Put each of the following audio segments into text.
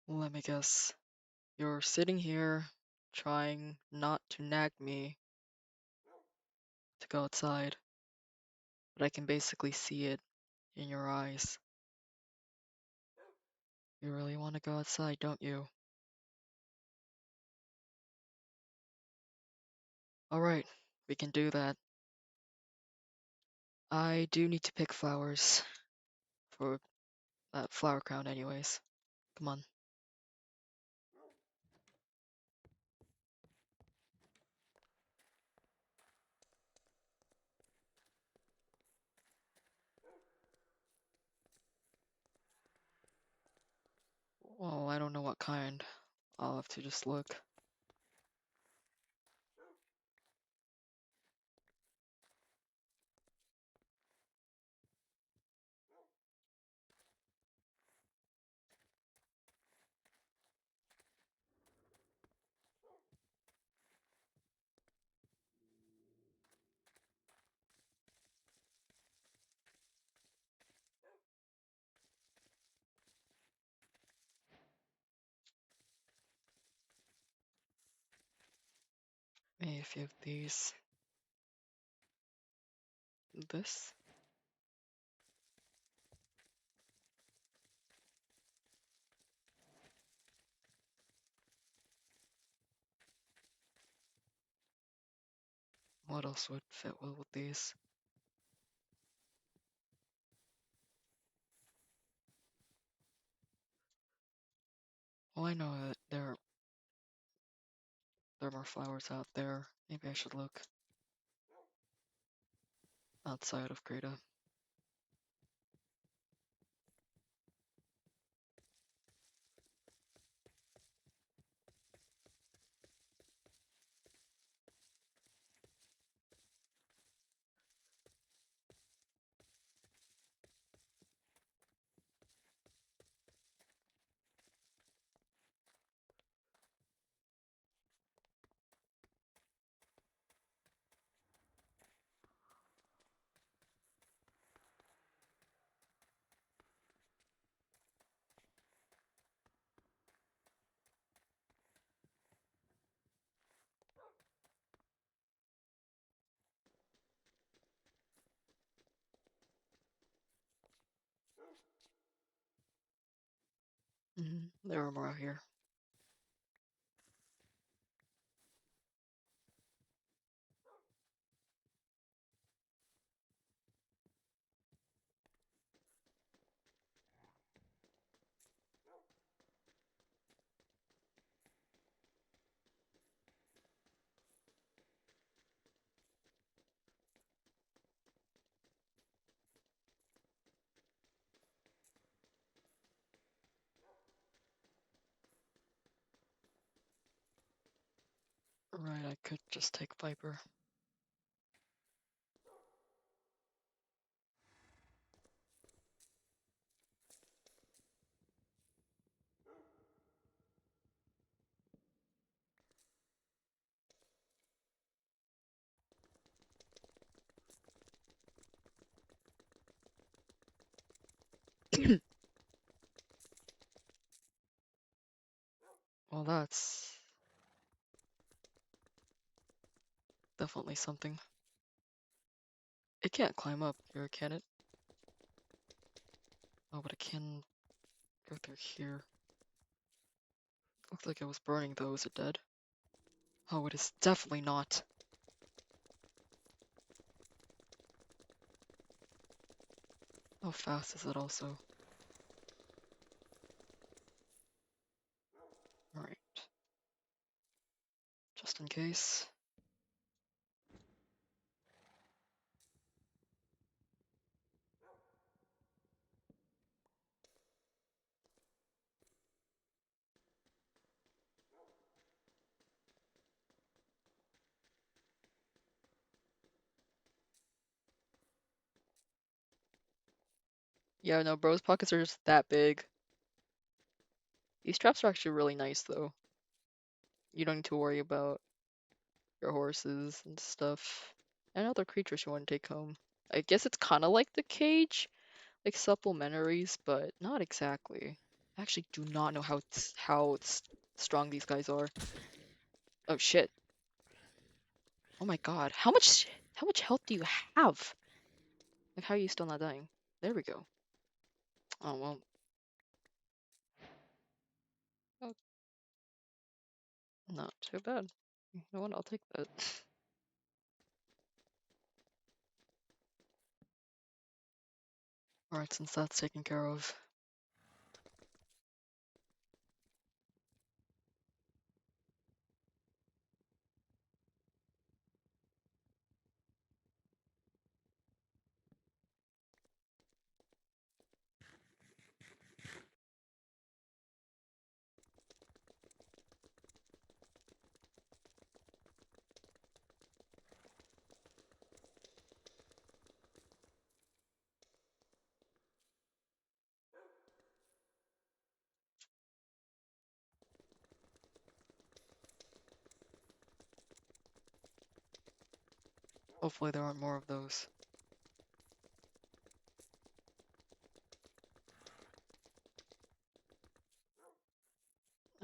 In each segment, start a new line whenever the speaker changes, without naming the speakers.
Let me guess. You're sitting here trying not to nag me to go outside, but I can basically see it in your eyes. You really want to go outside, don't you? Alright, we can do that. I do need to pick flowers for that flower crown anyways. Come on. Well, I don't know what kind. I'll have to just look. Maybe a few of these. This? What else would fit well with these? Well, I know that there are more flowers out there. Maybe I should look outside of Greta. There are more out here. Right, I could just take Viper. Well, that's definitely something. It can't climb up here, can it? Oh, but it can go through here. Looks like it was burning though. Is it dead? Oh, it is definitely not. How fast is it also? Alright. Just in case. Yeah, no, bro's pockets are just that big. These traps are actually really nice though. You don't need to worry about your horses and stuff. And other creatures you want to take home. I guess it's kind of like the cage, like supplementaries, but not exactly. I actually do not know how strong these guys are. Oh shit. Oh my god. How much health do you have? Like how are you still not dying? There we go. Oh well. Oh, not too bad. You know what? I'll take that. Alright, since that's taken care of. Hopefully there aren't more of those.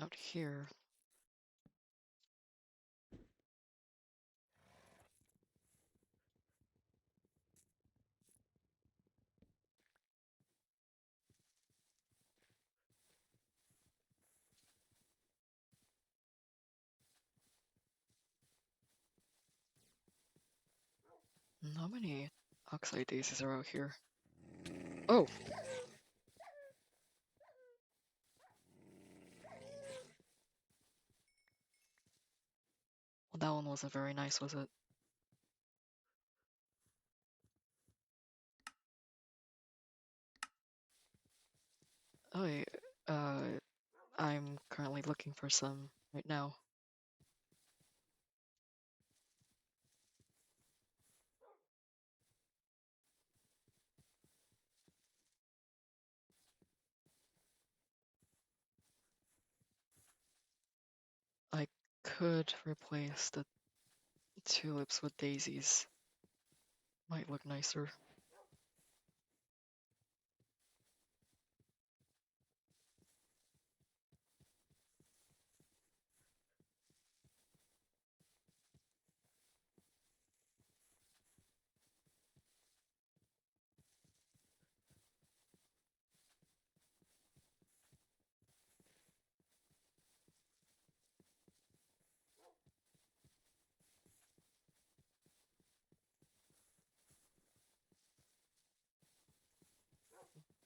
Out here. How many oxide daisies are out here? Oh! Well, that one wasn't very nice, was it? Oh, yeah, I'm currently looking for some right now. I could replace the tulips with daisies. Might look nicer.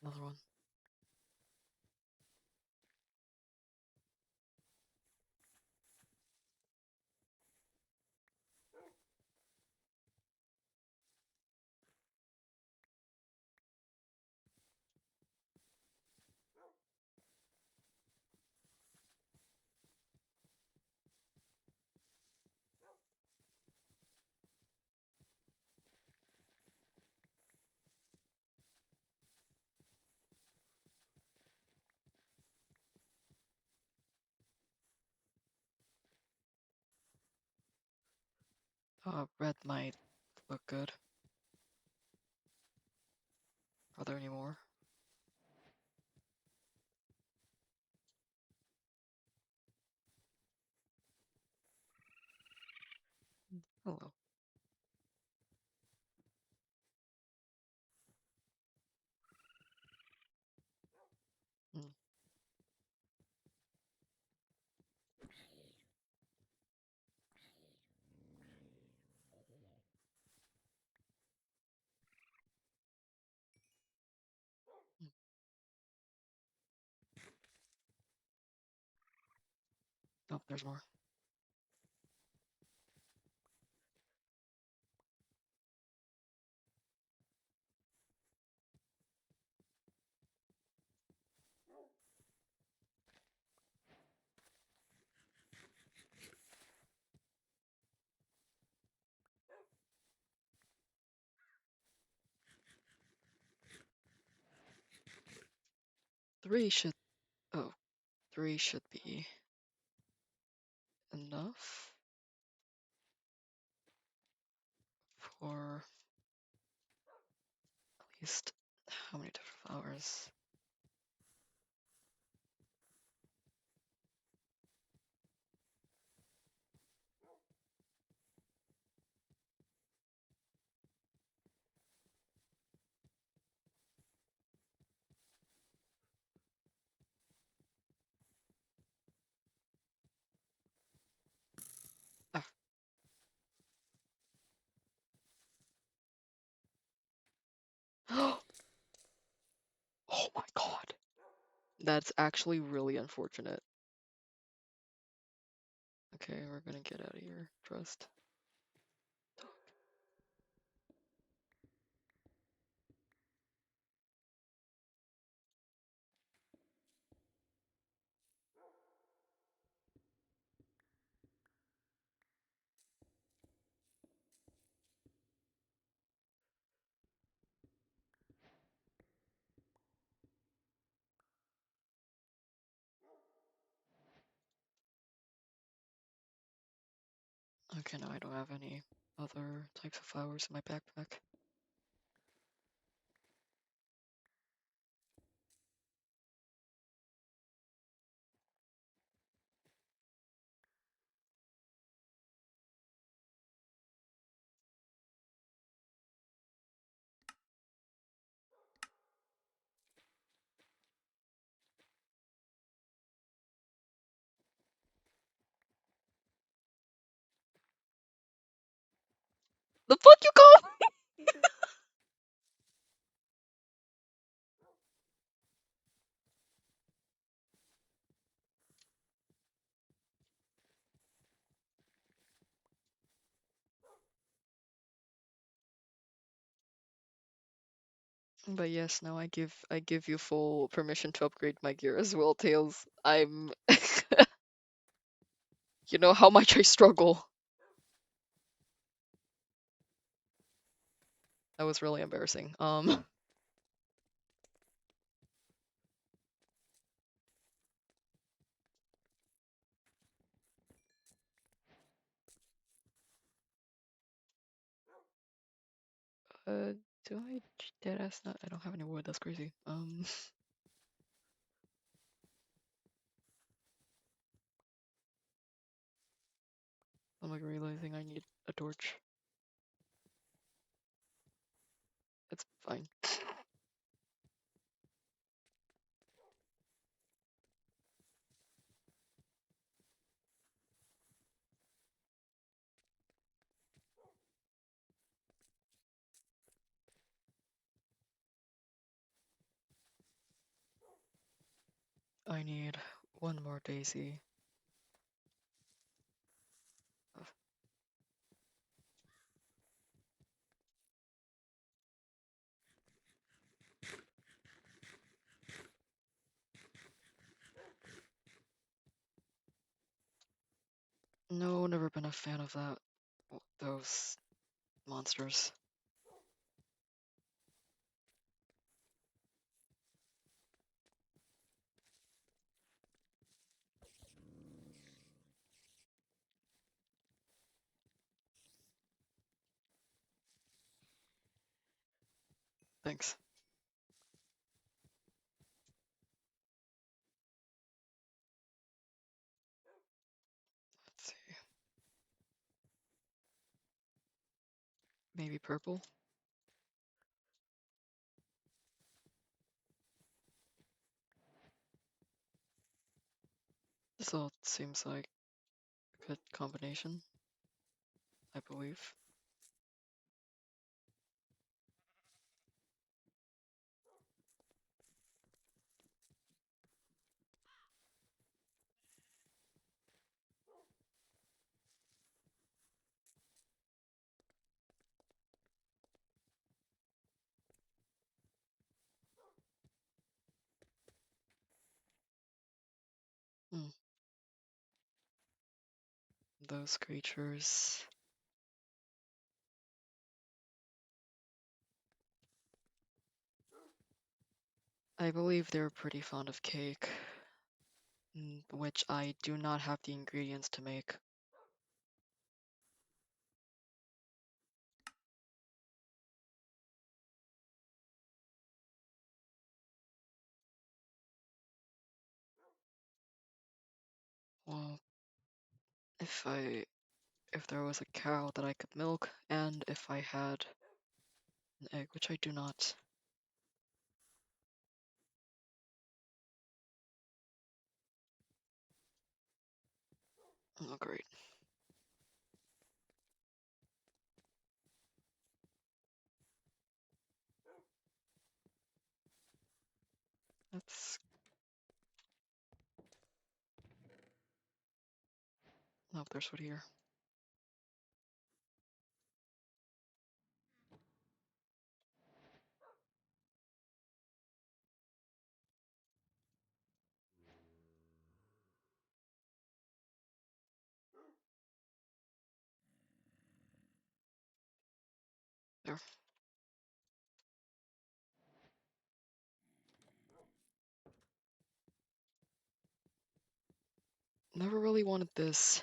Another one. Red might look good. Are there any more? Hello. Mm, mm. Oh, there's more. Three should. Oh, three should be enough for at least how many different flowers? Oh my god. That's actually really unfortunate. Okay, we're gonna get out of here. Trust. Okay, now I don't have any other types of flowers in my backpack. The fuck you call? But yes, now I give you full permission to upgrade my gear as well, Tails. I'm you know how much I struggle. That was really embarrassing. Uh, do I dead ass not? I don't have any wood. That's crazy. I'm like realizing I need a torch. It's fine. I need one more daisy. No, never been a fan of that. Those monsters. Thanks. Let's see. Maybe purple. This all seems like a good combination, I believe. Hmm. Those creatures. I believe they're pretty fond of cake, which I do not have the ingredients to make. Well, if there was a cow that I could milk, and if I had an egg, which I do not. Oh, great. That's... Nope, there's wood here. There. Never really wanted this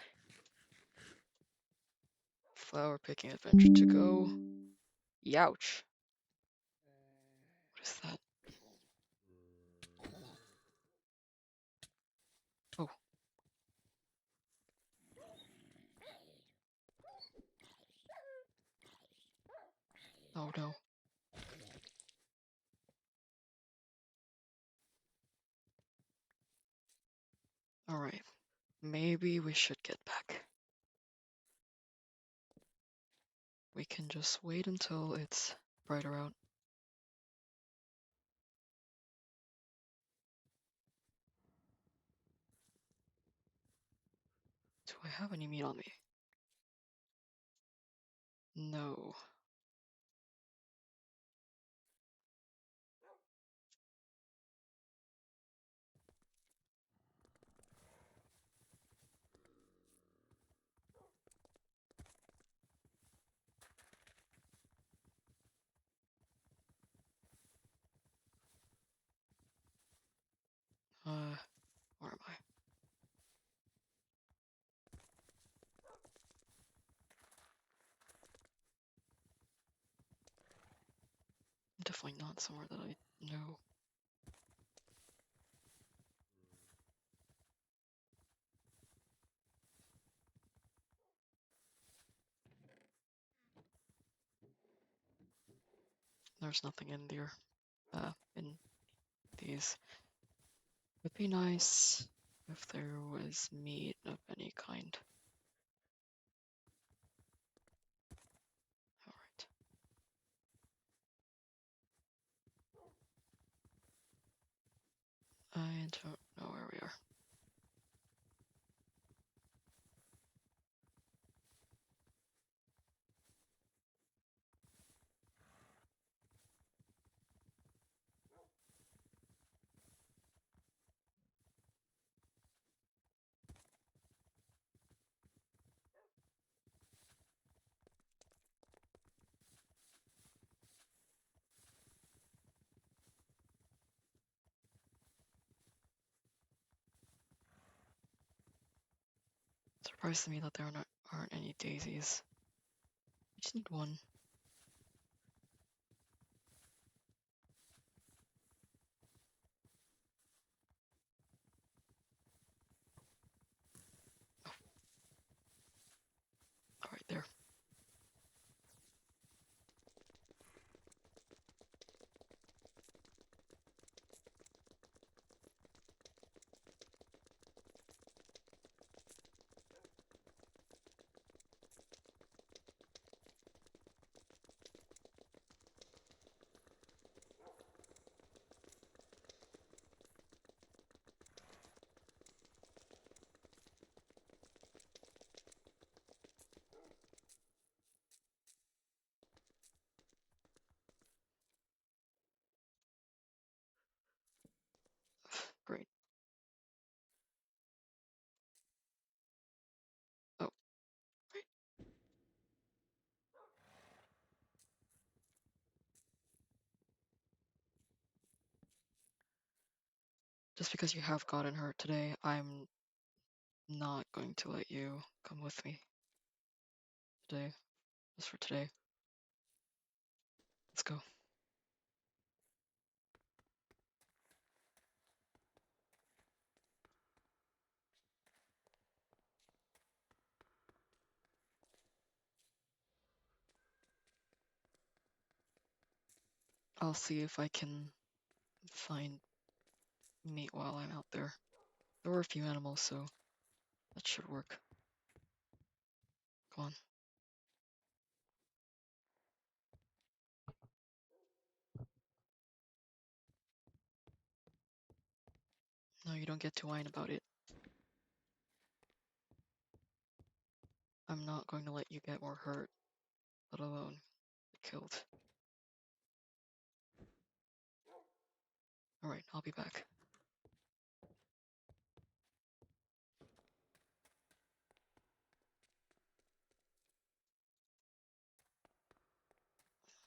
flower picking adventure to go. Youch. What is that? Oh. Oh no. Alright. Maybe we should get back. We can just wait until it's brighter out. Do I have any meat on me? No. Where am I? Definitely not somewhere that I know. There's nothing in there. In these. It'd be nice if there was meat of any kind. Alright. I don't know where we are. Surprised to me that there aren't any daisies. I just need one. Oh, right there. Great. Oh, right. Just because you have gotten hurt today, I'm not going to let you come with me today. Just for today. Let's go. I'll see if I can find meat while I'm out there. There were a few animals, so that should work. Go on. No, you don't get to whine about it. I'm not going to let you get more hurt, let alone get killed. Alright, I'll be back.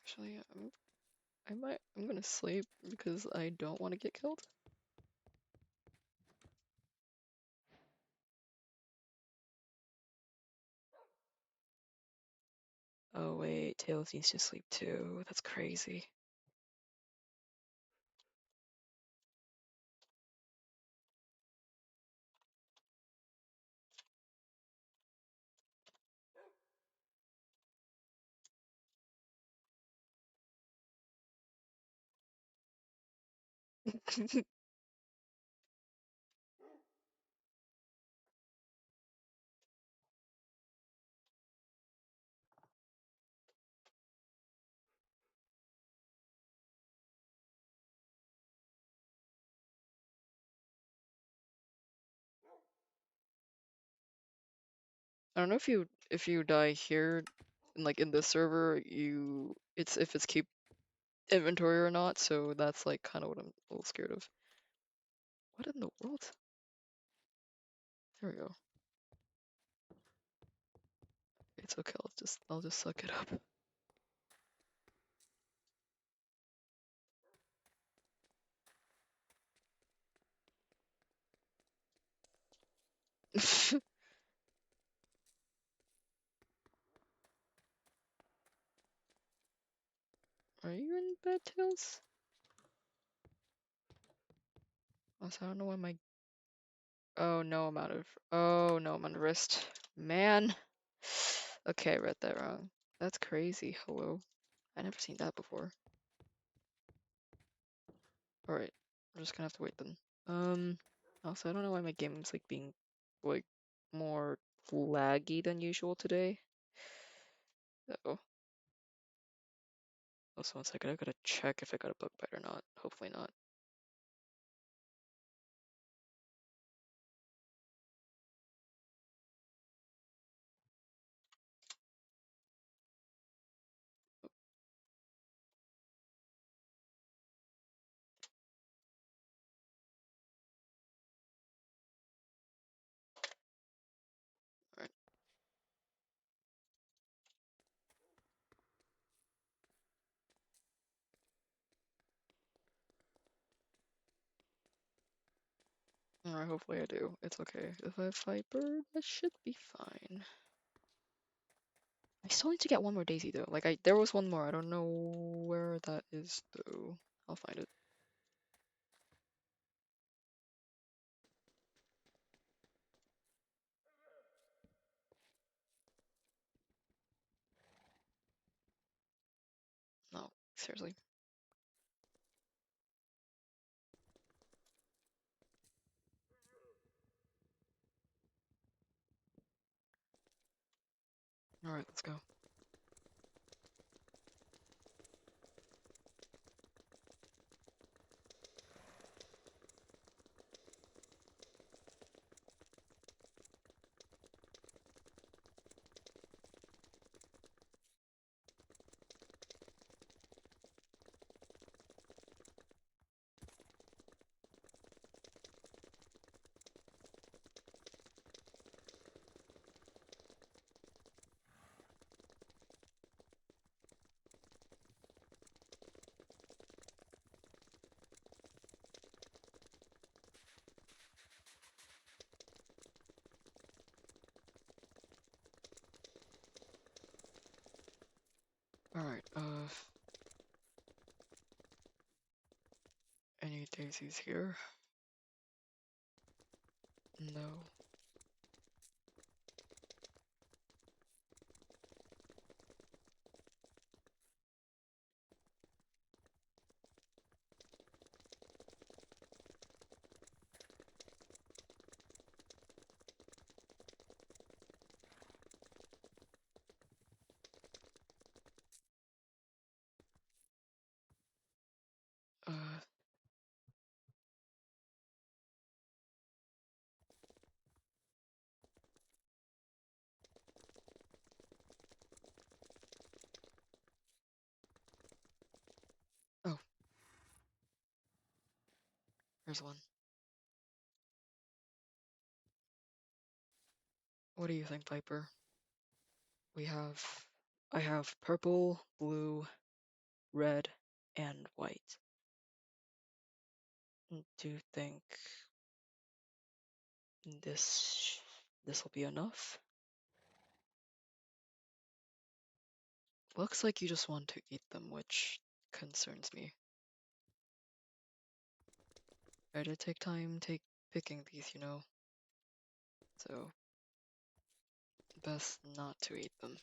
Actually, I'm gonna sleep because I don't want to get killed. Oh wait, Tails needs to sleep too. That's crazy. I don't know if you die here, like in this server, it's if it's keep inventory or not. So that's like kind of what I'm a little scared of. What in the world? There we go. It's okay. I'll just suck it up. Are you in bed, Tails? Also, I don't know why my. Oh no, I'm out of. Oh no, I'm on wrist. Man. Okay, I read that wrong. That's crazy. Hello. I never seen that before. Alright, I'm just gonna have to wait then. Also, I don't know why my game's like being like more laggy than usual today. Oh, also one second, I gotta check if I got a bug bite or not. Hopefully not. Alright, alright, hopefully I do. It's okay. If I fight bird, that should be fine. I still need to get one more daisy though. Like there was one more. I don't know where that is though. I'll find it. No, seriously. Alright, let's go. Alright, any daisies here? No. Uh, there's one. What do you think, Viper? I have purple, blue, red, and white. Do you think this will be enough? Looks like you just want to eat them, which concerns me. I did take time picking these, you know, so best not to eat them.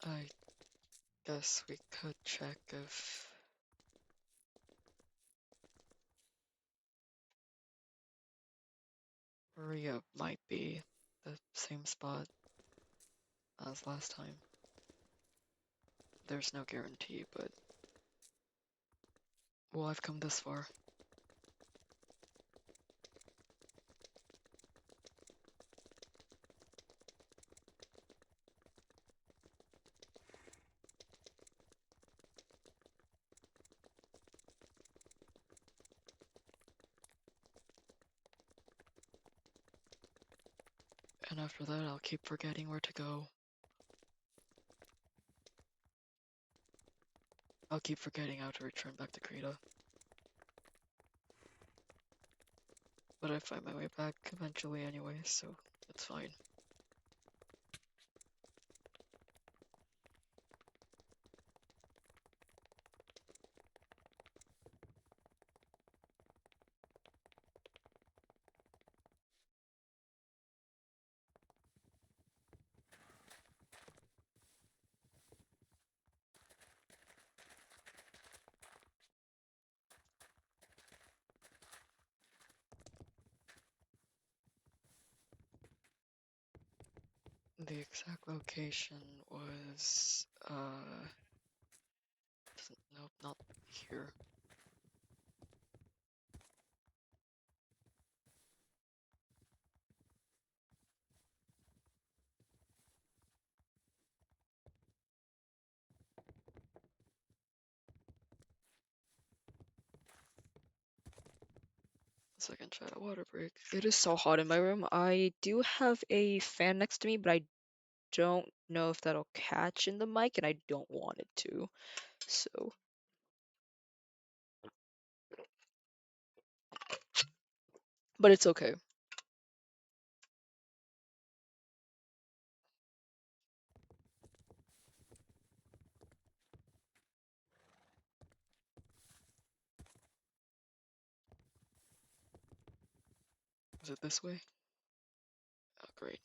I guess we could check if Ria might be the same spot as last time. There's no guarantee, but well, I've come this far. And after that, I'll keep forgetting where to go. I'll keep forgetting how to return back to Krita. But I find my way back eventually anyway, so it's fine. The exact location was, nope, not here. Second try a water break. It is so hot in my room. I do have a fan next to me, but I don't know if that'll catch in the mic, and I don't want it to. So, but it's okay. Is it this way? Oh, great.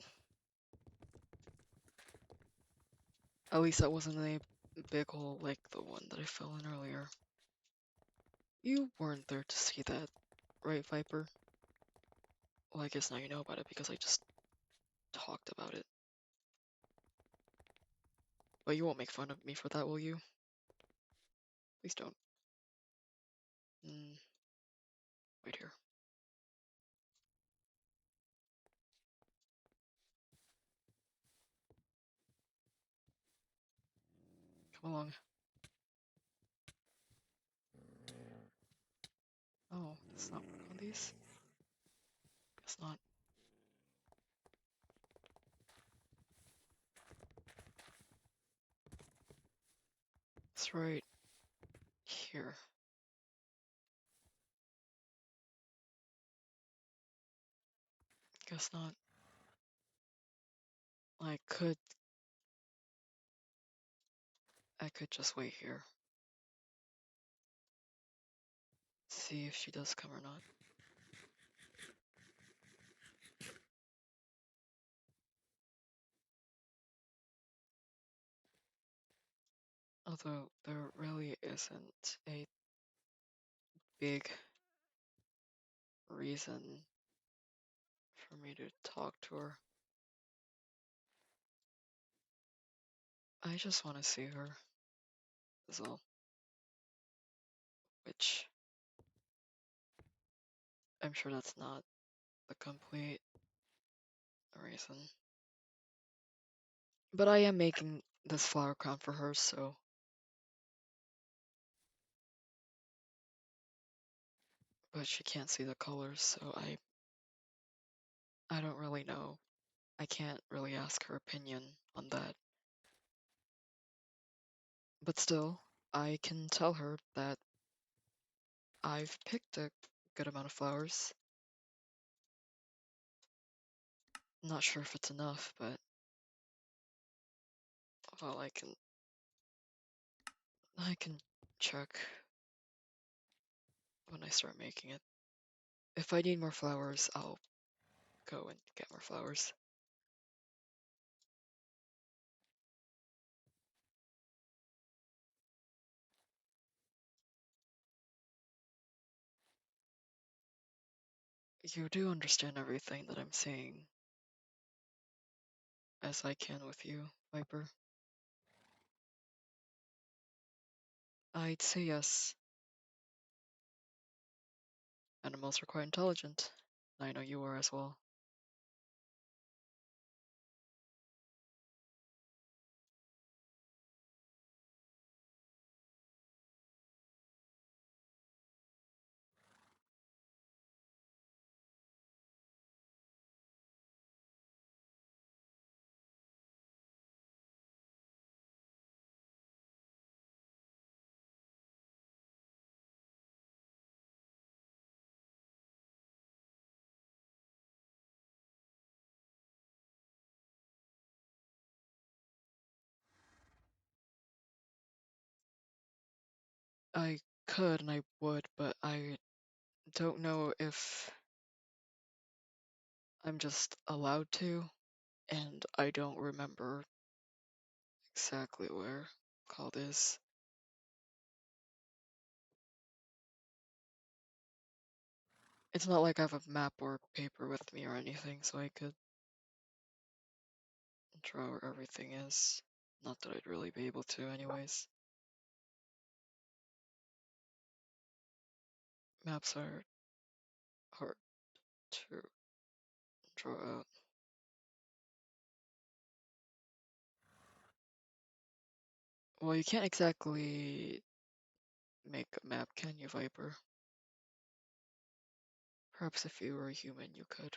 At least that wasn't a big hole like the one that I fell in earlier. You weren't there to see that, right, Viper? Well, I guess now you know about it because I just talked about it. But you won't make fun of me for that, will you? Please don't. Wait here. Come along. Oh, it's not one of these? Guess not. It's right here. Guess not. I could just wait here. See if she does come or not. Although there really isn't a big reason for me to talk to her. I just want to see her, is all. which I'm sure that's not the complete reason. But I am making this flower crown for her, so but she can't see the colors, so I don't really know. I can't really ask her opinion on that. But still, I can tell her that I've picked a good amount of flowers. Not sure if it's enough, but well, I can check when I start making it. If I need more flowers, I'll go and get more flowers. You do understand everything that I'm saying, as I can with you, Viper. I'd say yes. Animals are quite intelligent. I know you are as well. I could and I would, but I don't know if I'm just allowed to, and I don't remember exactly where called is. It's not like I have a map or paper with me or anything, so I could draw where everything is. Not that I'd really be able to anyways. Maps are hard to draw out. Well, you can't exactly make a map, can you, Viper? Perhaps if you were a human, you could.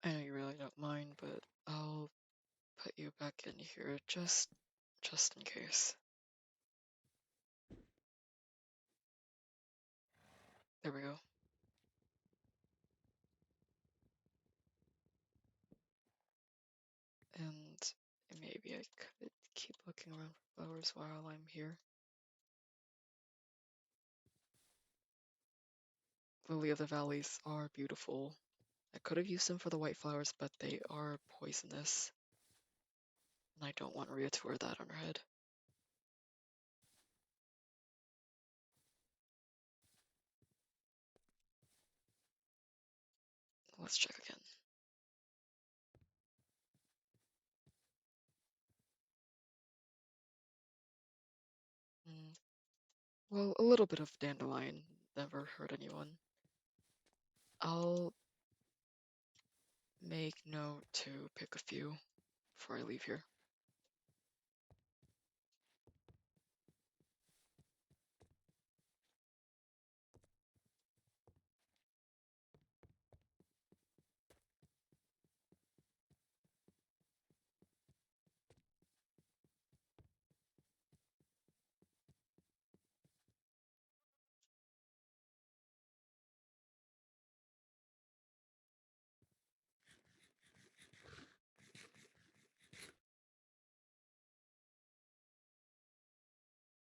I know you really don't mind, but I'll put you back in here just in case. There we go. And maybe I could keep looking around for flowers while I'm here. Lily of the Valleys are beautiful. I could have used them for the white flowers, but they are poisonous. And I don't want Rhea to wear that on her head. Let's check again. Well, a little bit of dandelion never hurt anyone. I'll make note to pick a few before I leave here.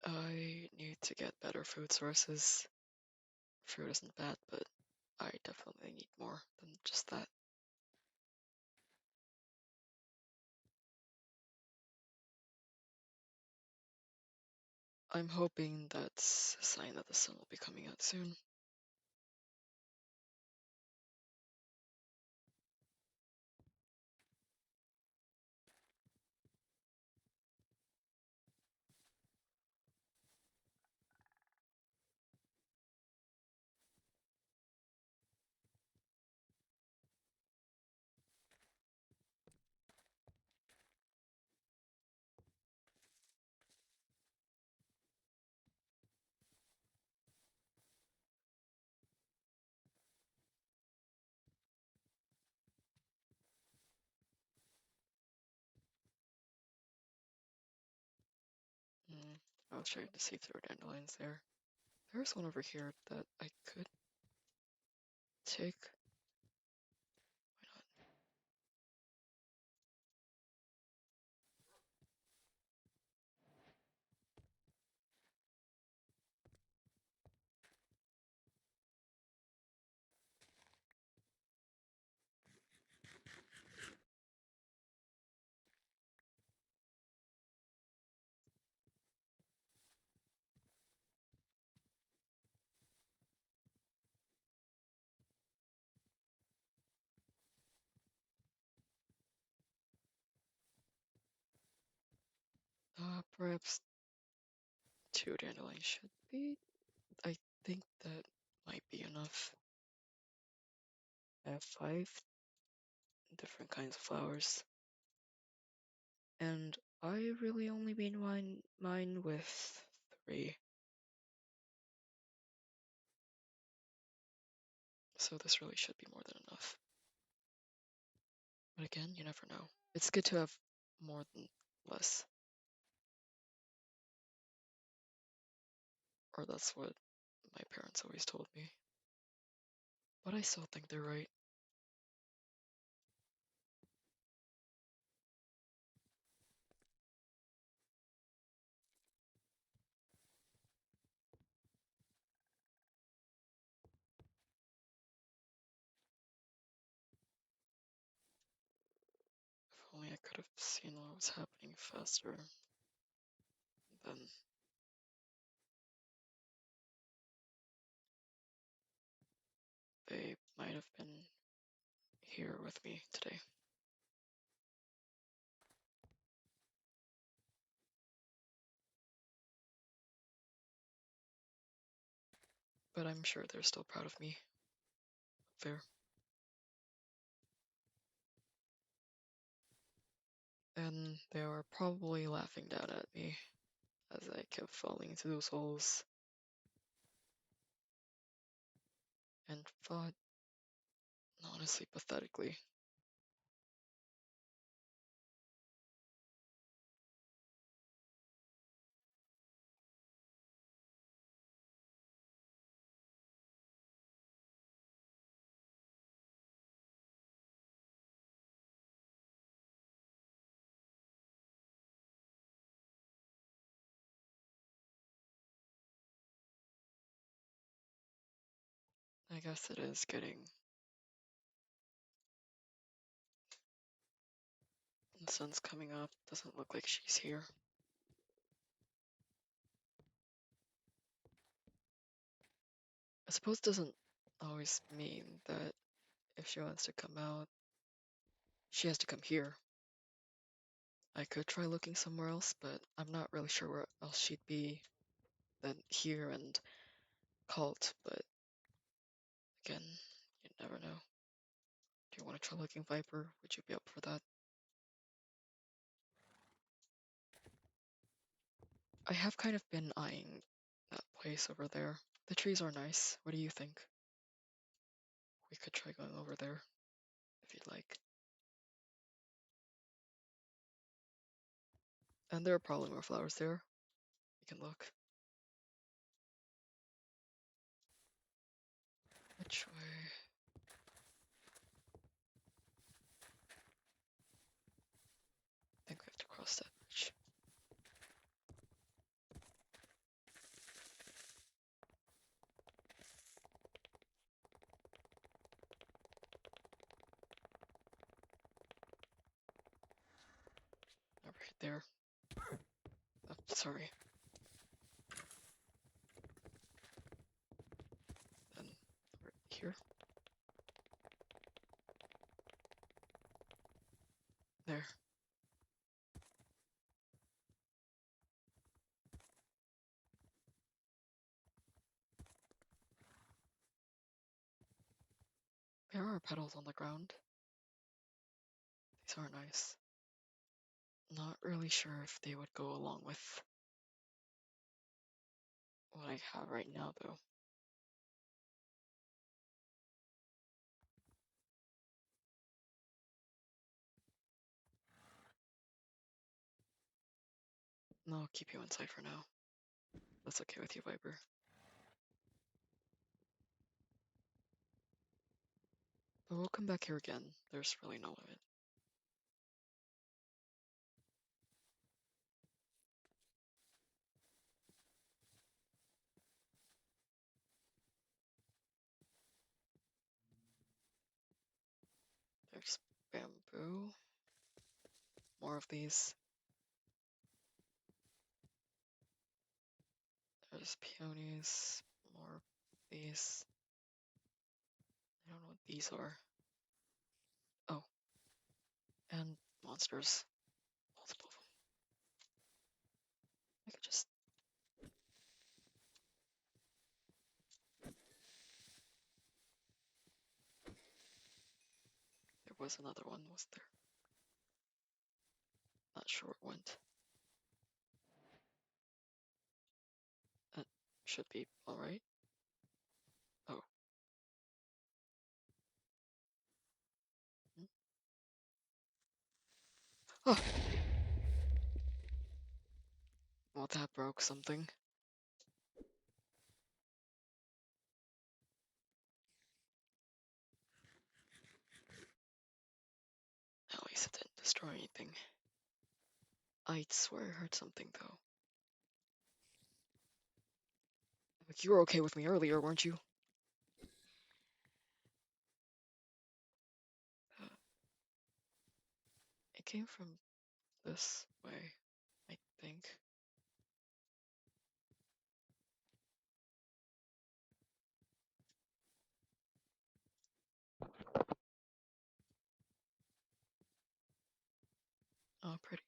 I need to get better food sources. Fruit isn't bad, but I definitely need more than just that. I'm hoping that's a sign that the sun will be coming out soon. I was trying to see if there were dandelions there. There's one over here that I could take. Why not? Perhaps 2 dandelions should be. I think that might be enough. I have 5 different kinds of flowers. And I really only made mine with 3. So this really should be more than enough. But again, you never know. It's good to have more than less. Or that's what my parents always told me. But I still think they're right. If only I could have seen what was happening faster, then they might have been here with me today. But I'm sure they're still proud of me up there. And they were probably laughing down at me as I kept falling into those holes and fought, honestly, pathetically. I guess it is getting. The sun's coming up. Doesn't look like she's here. I suppose it doesn't always mean that if she wants to come out, she has to come here. I could try looking somewhere else, but I'm not really sure where else she'd be than here and Cult, but again, you never know. Do you want to try looking Viper? Would you be up for that? I have kind of been eyeing that place over there. The trees are nice. What do you think? We could try going over there, if you'd like. And there are probably more flowers there. We can look. Which way? I think we have to cross that bridge. there. Oh, sorry. Then right here. There. There are petals on the ground. These are nice. Not really sure if they would go along with what I have right now, though. No, I'll keep you inside for now. That's okay with you, Viper. But we'll come back here again. There's really no limit. There's bamboo. More of these. There's peonies. More of these. I don't know what these are. Oh. And monsters. Multiple of them. I could just... There was another one, was there? Not sure where it went. That should be alright. Oh. Hmm. Oh! Well, that broke something. At least it didn't destroy anything. I'd swear I heard something, though. Like, you were okay with me earlier, weren't you? It came from this way, I think. Oh, pretty.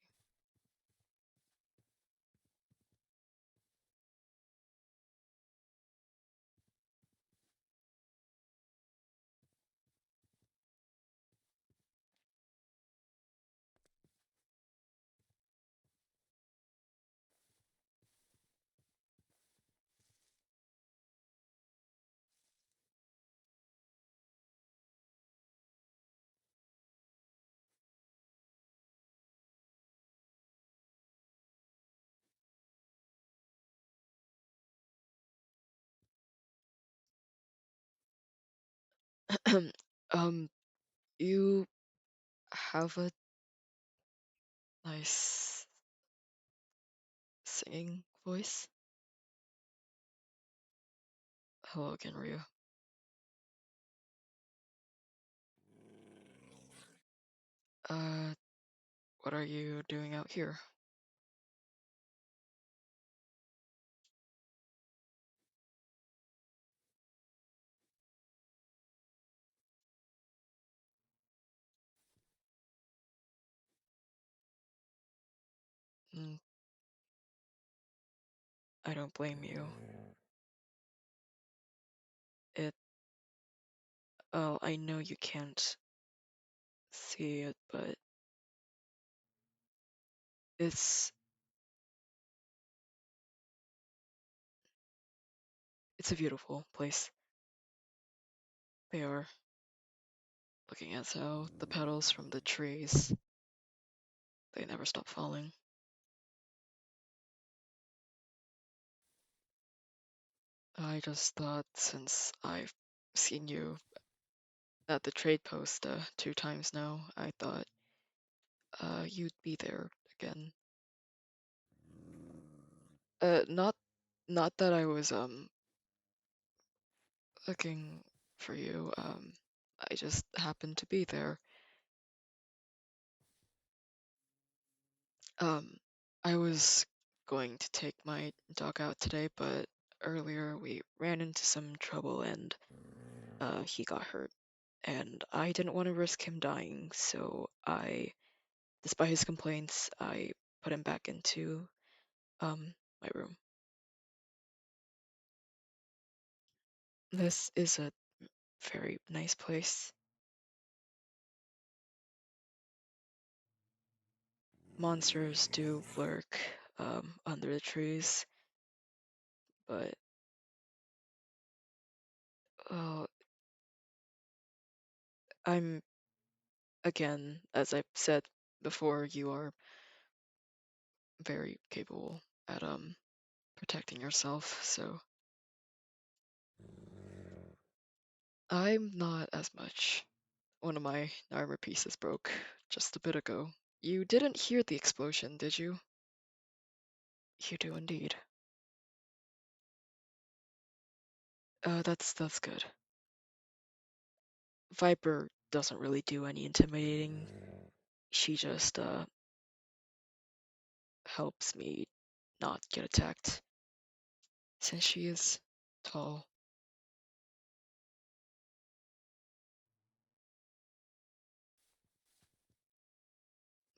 um, you have a nice singing voice. Hello again, Ria. Uh, what are you doing out here? Mm, I don't blame you. It, oh, I know you can't see it, but it's it's a beautiful place. They are. Looking at how the petals from the trees, they never stop falling. I just thought since I've seen you at the trade post 2 times now, I thought you'd be there again. Not that I was looking for you. I just happened to be there. Um, I was going to take my dog out today, but earlier we ran into some trouble and he got hurt. And I didn't want to risk him dying, so despite his complaints, I put him back into my room. This is a very nice place. Monsters do lurk under the trees, but uh, I'm again, as I've said before, you are very capable at protecting yourself, so I'm not as much. One of my armor pieces broke just a bit ago. You didn't hear the explosion, did you? You do indeed. That's good. Viper doesn't really do any intimidating. She just helps me not get attacked since she is tall.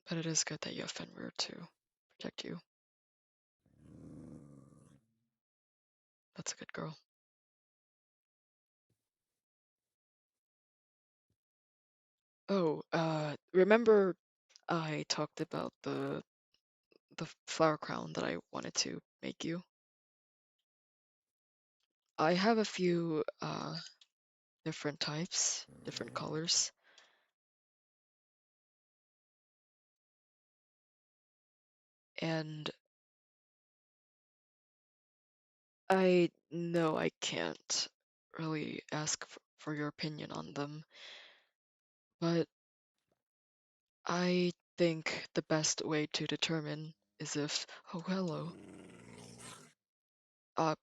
But it is good that you have Fenrir to protect you. That's a good girl. Oh, remember I talked about the flower crown that I wanted to make you? I have a few different types, different colors, and I know I can't really ask for your opinion on them, but I think the best way to determine is if, oh, hello.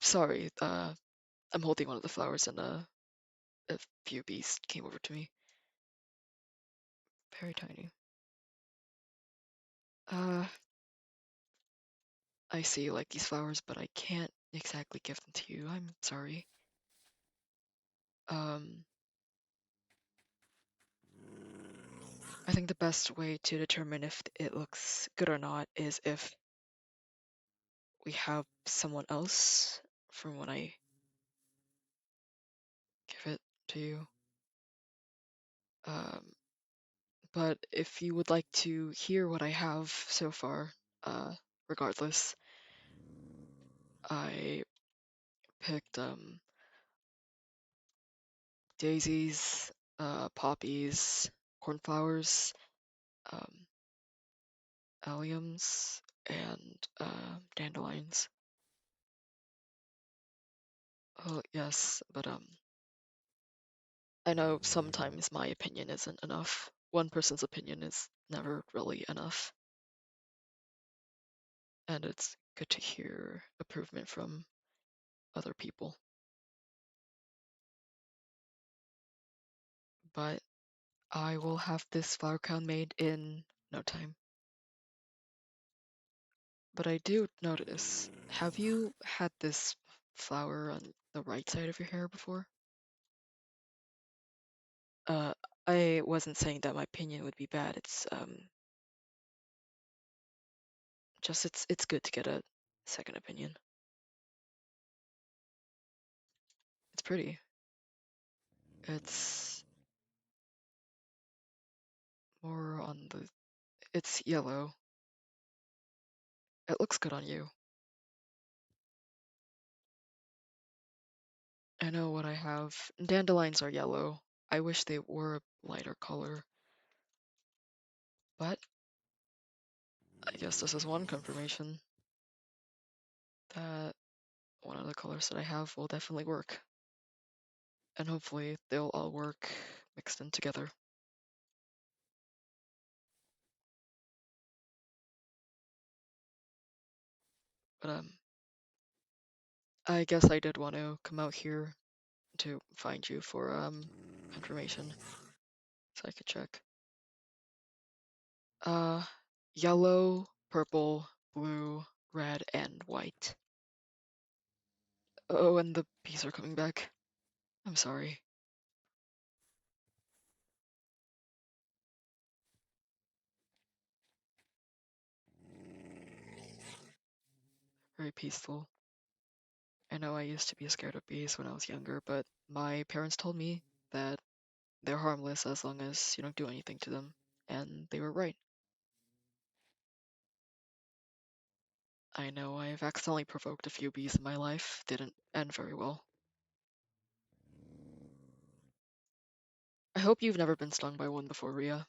Sorry, I'm holding one of the flowers and a few bees came over to me. Very tiny. Uh, I see you like these flowers, but I can't exactly give them to you. I'm sorry. Um, I think the best way to determine if it looks good or not is if we have someone else from when I give it to you. Um, but if you would like to hear what I have so far, regardless, I picked daisies, poppies, cornflowers, um, alliums, and dandelions. Oh, yes, but I know sometimes my opinion isn't enough. One person's opinion is never really enough, and it's good to hear improvement from other people. But I will have this flower crown made in no time. But I do notice, have you had this flower on the right side of your hair before? Uh, I wasn't saying that my opinion would be bad. It's just it's good to get a second opinion. It's pretty. It's more on the it's yellow. It looks good on you. I know what I have. Dandelions are yellow. I wish they were a lighter color, but I guess this is one confirmation that one of the colors that I have will definitely work. And hopefully they'll all work mixed in together. But I guess I did want to come out here to find you for confirmation so I could check. Uh, yellow, purple, blue, red, and white. Oh, and the bees are coming back. I'm sorry. Very peaceful. I know I used to be scared of bees when I was younger, but my parents told me that they're harmless as long as you don't do anything to them. And they were right. I know I've accidentally provoked a few bees in my life. Didn't end very well. I hope you've never been stung by one before, Ria.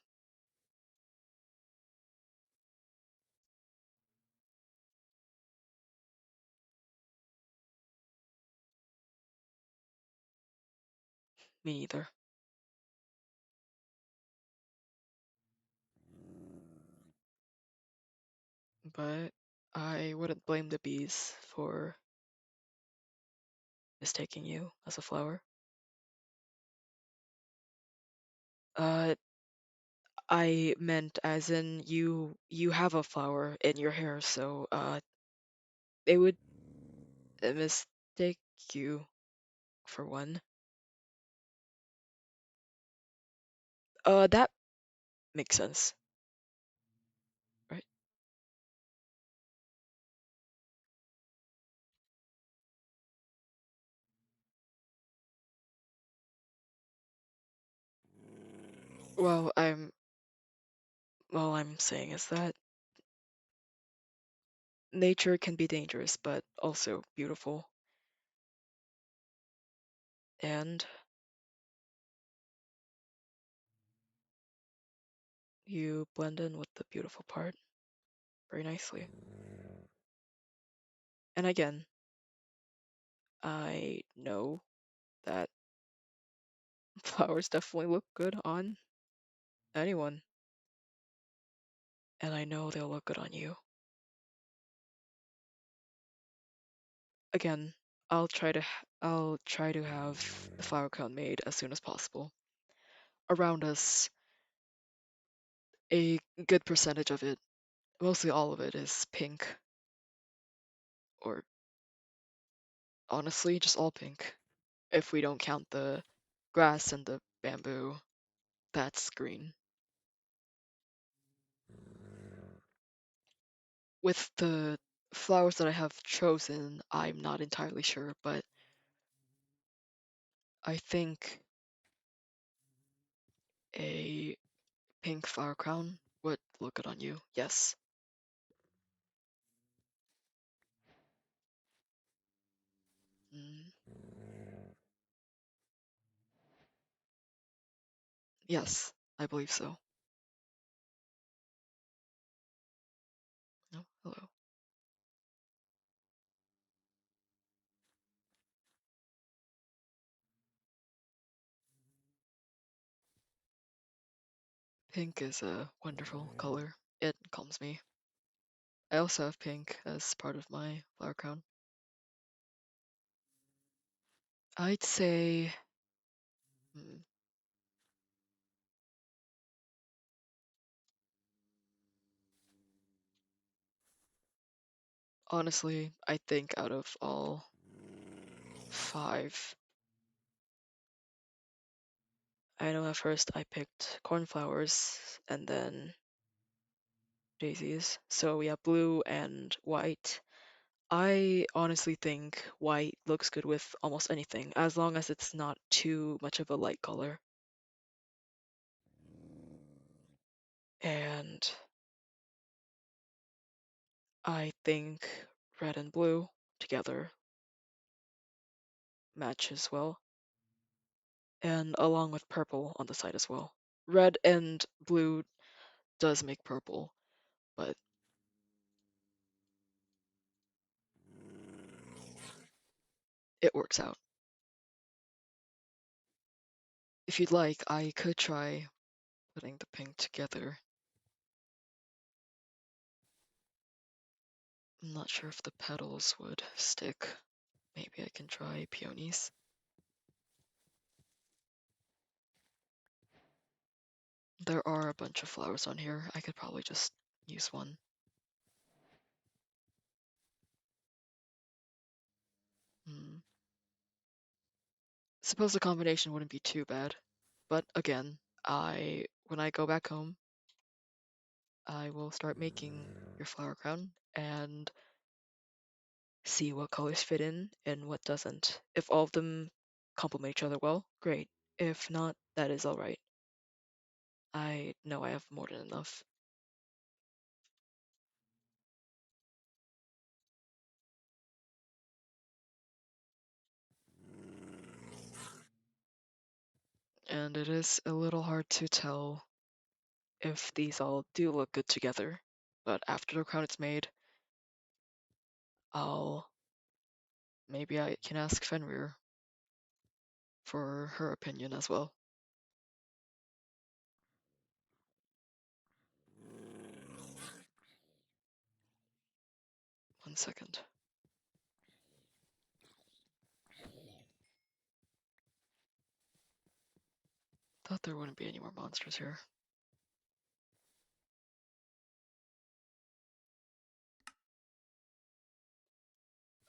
Me neither. But I wouldn't blame the bees for mistaking you as a flower. Uh, I meant as in you have a flower in your hair, so they would mistake you for one. That makes sense, right? Well, I'm saying is that nature can be dangerous, but also beautiful, and you blend in with the beautiful part very nicely. And again, I know that flowers definitely look good on anyone, and I know they'll look good on you. Again, I'll try to have the flower crown made as soon as possible. Around us, a good percentage of it, mostly all of it, is pink, or honestly, just all pink. If we don't count the grass and the bamboo, that's green. With the flowers that I have chosen, I'm not entirely sure, but I think a pink flower crown would look good on you. Yes. Mm, yes, I believe so. Oh, hello. Pink is a wonderful color. It calms me. I also have pink as part of my flower crown. I'd say, mm, honestly, I think out of all five, I know at first I picked cornflowers and then daisies. So yeah, blue and white. I honestly think white looks good with almost anything, as long as it's not too much of a light color. And I think red and blue together matches well, and along with purple on the side as well. Red and blue does make purple, but it works out. If you'd like, I could try putting the pink together. I'm not sure if the petals would stick. Maybe I can try peonies. There are a bunch of flowers on here. I could probably just use one. suppose the combination wouldn't be too bad. But again, when I go back home, I will start making your flower crown and see what colors fit in and what doesn't. If all of them complement each other well, great. If not, that is alright. I know I have more than enough. And it is a little hard to tell if these all do look good together. But after the crown is made, I'll maybe I can ask Fenrir for her opinion as well. One second. Thought there wouldn't be any more monsters here.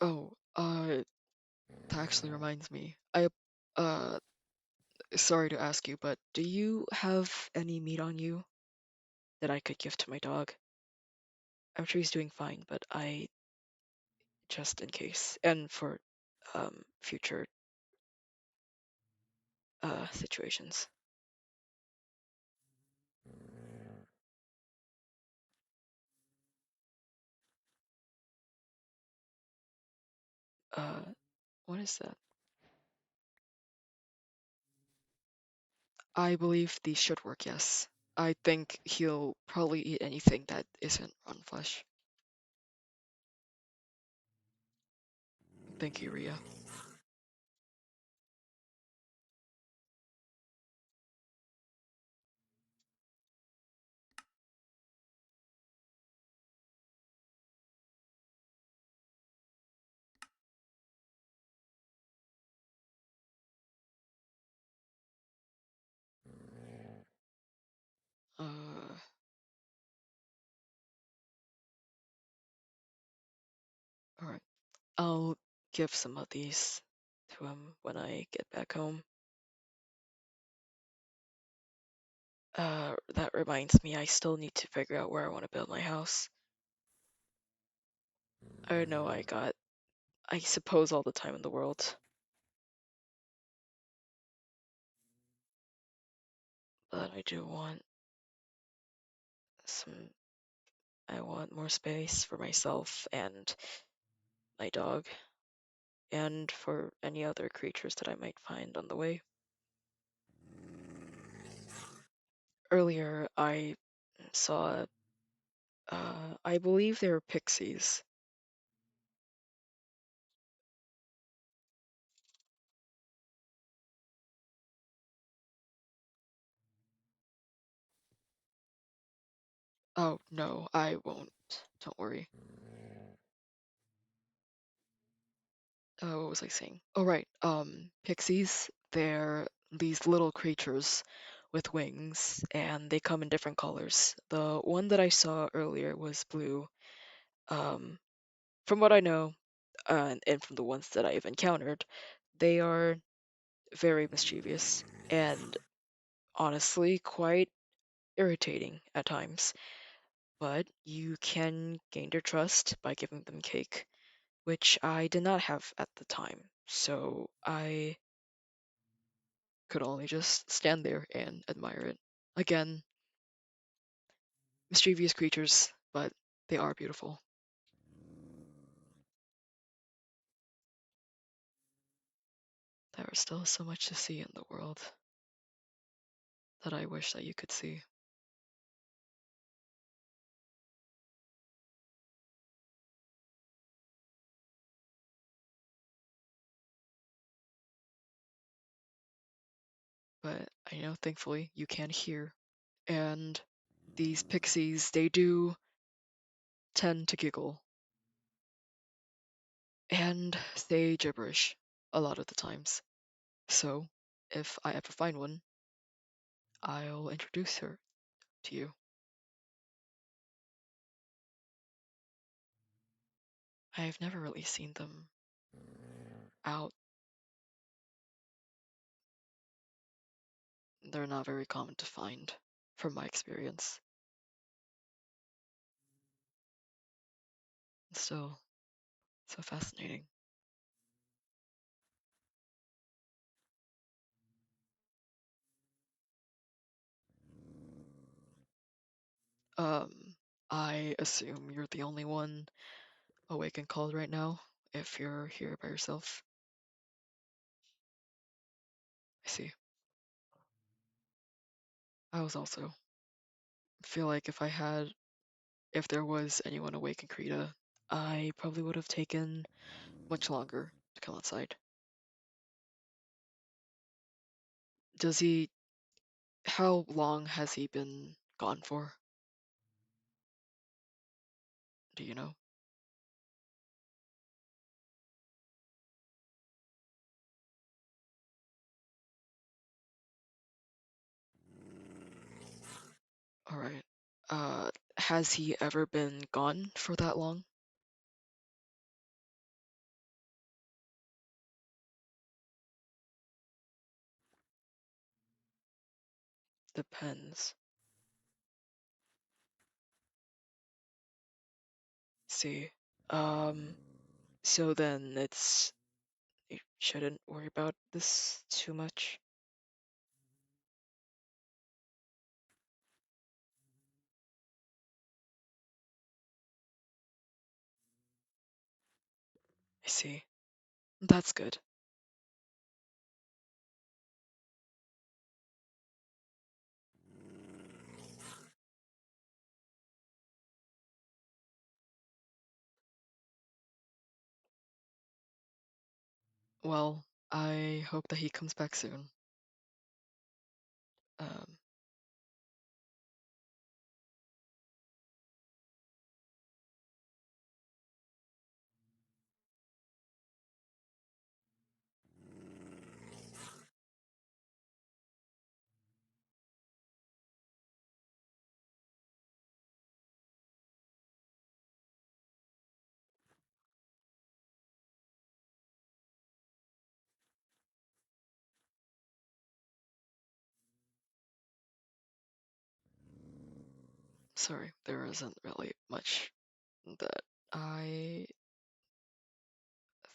Oh, that actually reminds me. Uh, sorry to ask you, but do you have any meat on you that I could give to my dog? I'm sure he's doing fine, but I just in case, and for future situations. Uh, what is that? I believe these should work, yes. I think he'll probably eat anything that isn't rotten flesh. Thank you, Ria. Uh, alright. I'll give some of these to him when I get back home. That reminds me, I still need to figure out where I want to build my house. I know I got, I suppose, all the time in the world, but I do want some, I want more space for myself and my dog, and for any other creatures that I might find on the way. Earlier, I saw, I believe they were pixies. Oh, no, I won't. Don't worry. What was I saying? Oh, right. Pixies, they're these little creatures with wings, and they come in different colors. The one that I saw earlier was blue. Um, from what I know, and from the ones that I've encountered, they are very mischievous and honestly quite irritating at times. But you can gain their trust by giving them cake, which I did not have at the time. So I could only just stand there and admire it. Again, mischievous creatures, but they are beautiful. There is still so much to see in the world that I wish that you could see. But I know, thankfully, you can hear. And these pixies, they do tend to giggle and say gibberish a lot of the times. So, if I ever find one, I'll introduce her to you. I've never really seen them out They're not very common to find, from my experience. Still, so fascinating. Um, I assume you're the only one awake and called right now, if you're here by yourself. I see. I was also. Feel like if there was anyone awake in Krita, I probably would have taken much longer to come outside. Does he, how long has he been gone for? Do you know? Alright. Has he ever been gone for that long? Depends. See. Um, so then you shouldn't worry about this too much. I see. That's good. Well, I hope that he comes back soon. Um, sorry, there isn't really much that I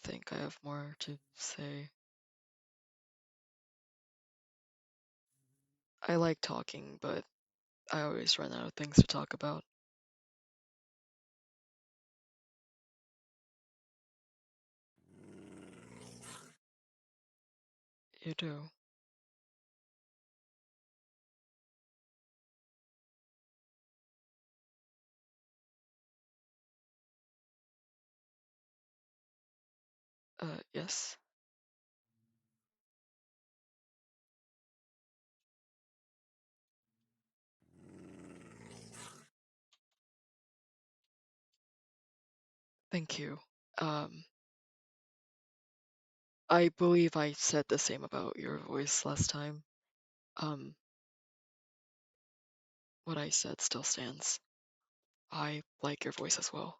think I have more to say. I like talking, but I always run out of things to talk about. You do. Yes. Thank you. Um, I believe I said the same about your voice last time. Um, what I said still stands. I like your voice as well.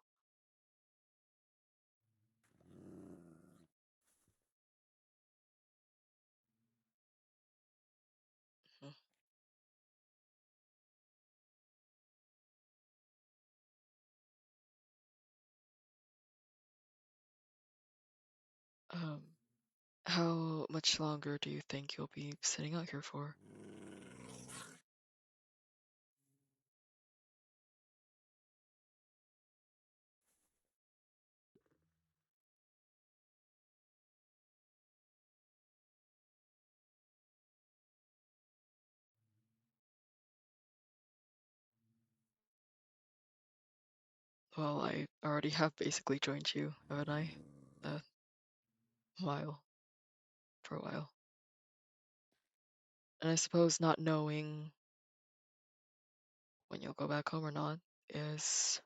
Mhm. Um, how much longer do you think you'll be sitting out here for? Well, I already have basically joined you, haven't I? A while, for a while. And I suppose not knowing when you'll go back home or not is,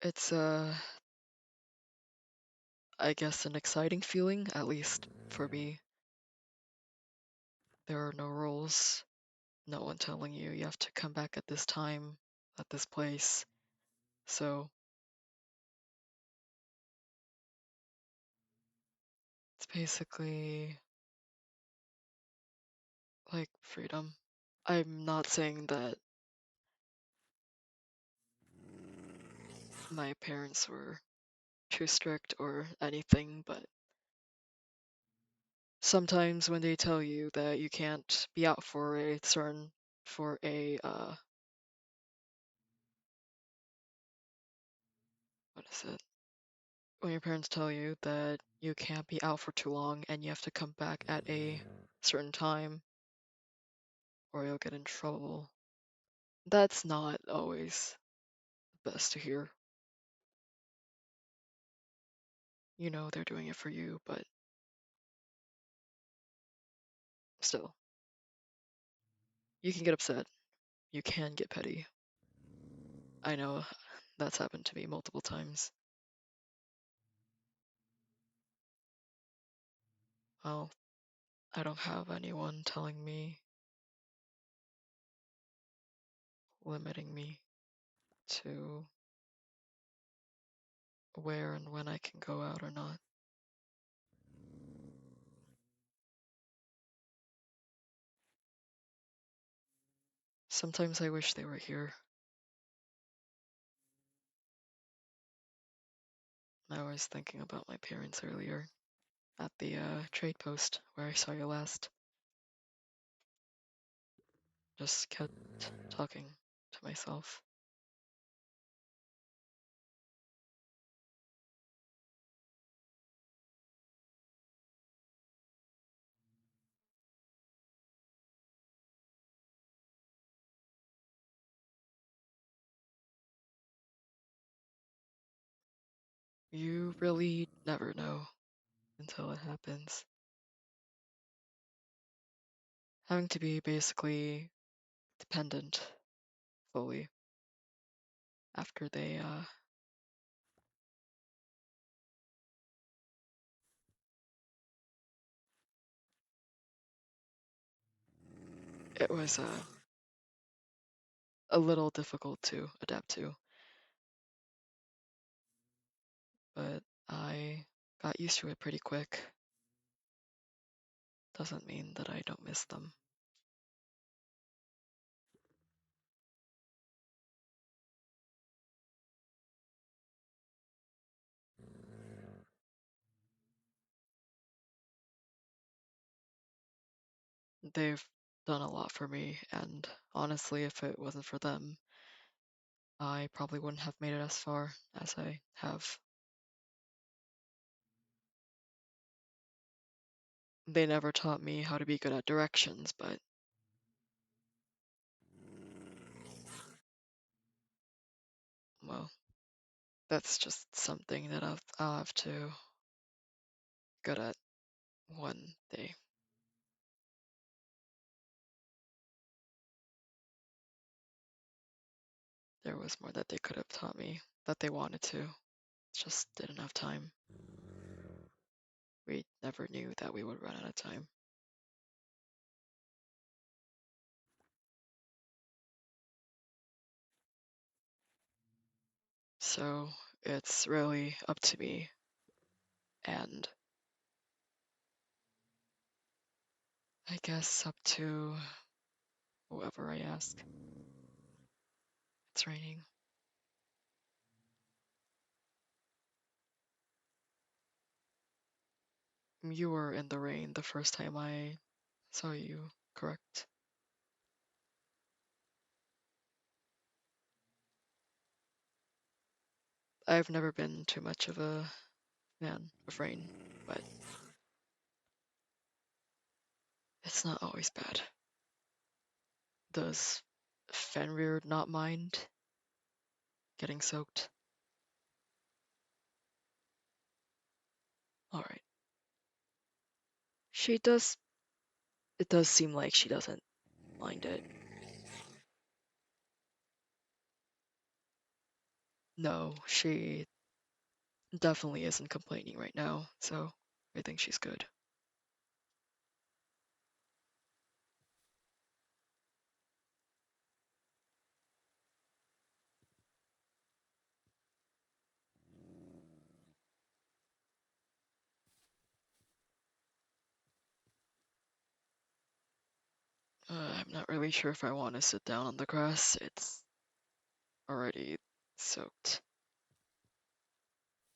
it's I guess an exciting feeling, at least for me. There are no rules, no one telling you you have to come back at this time, at this place. So It's basically like freedom. I'm not saying that my parents were too strict or anything, but sometimes when they tell you that you can't be out for a certain for a what is it? When your parents tell you that you can't be out for too long and you have to come back at a certain time or you'll get in trouble. That's not always the best to hear. You know they're doing it for you, but still, you can get upset. You can get petty. I know that's happened to me multiple times. Well, I don't have anyone telling me, limiting me to where and when I can go out or not. Sometimes I wish they were here. I was thinking about my parents earlier at the trade post where I saw you last. Just kept talking to myself. You really never know until it happens. Having to be basically dependent fully after it was a little difficult to adapt to, but I got used to it pretty quick. Doesn't mean that I don't miss them. They've done a lot for me, and honestly, if it wasn't for them, I probably wouldn't have made it as far as I have. They never taught me how to be good at directions, but well, that's just something that I'll have to good at one day. There was more that they could have taught me that they wanted to, just didn't have time. We never knew that we would run out of time. So it's really up to me and I guess up to whoever I ask. It's raining. You were in the rain the first time I saw you, correct? I've never been too much of a fan of rain, but it's not always bad. Does Fenrir not mind getting soaked? Alright. She does, it does seem like she doesn't mind it. No, she definitely isn't complaining right now, so I think she's good. I'm not really sure if I want to sit down on the grass. It's already soaked.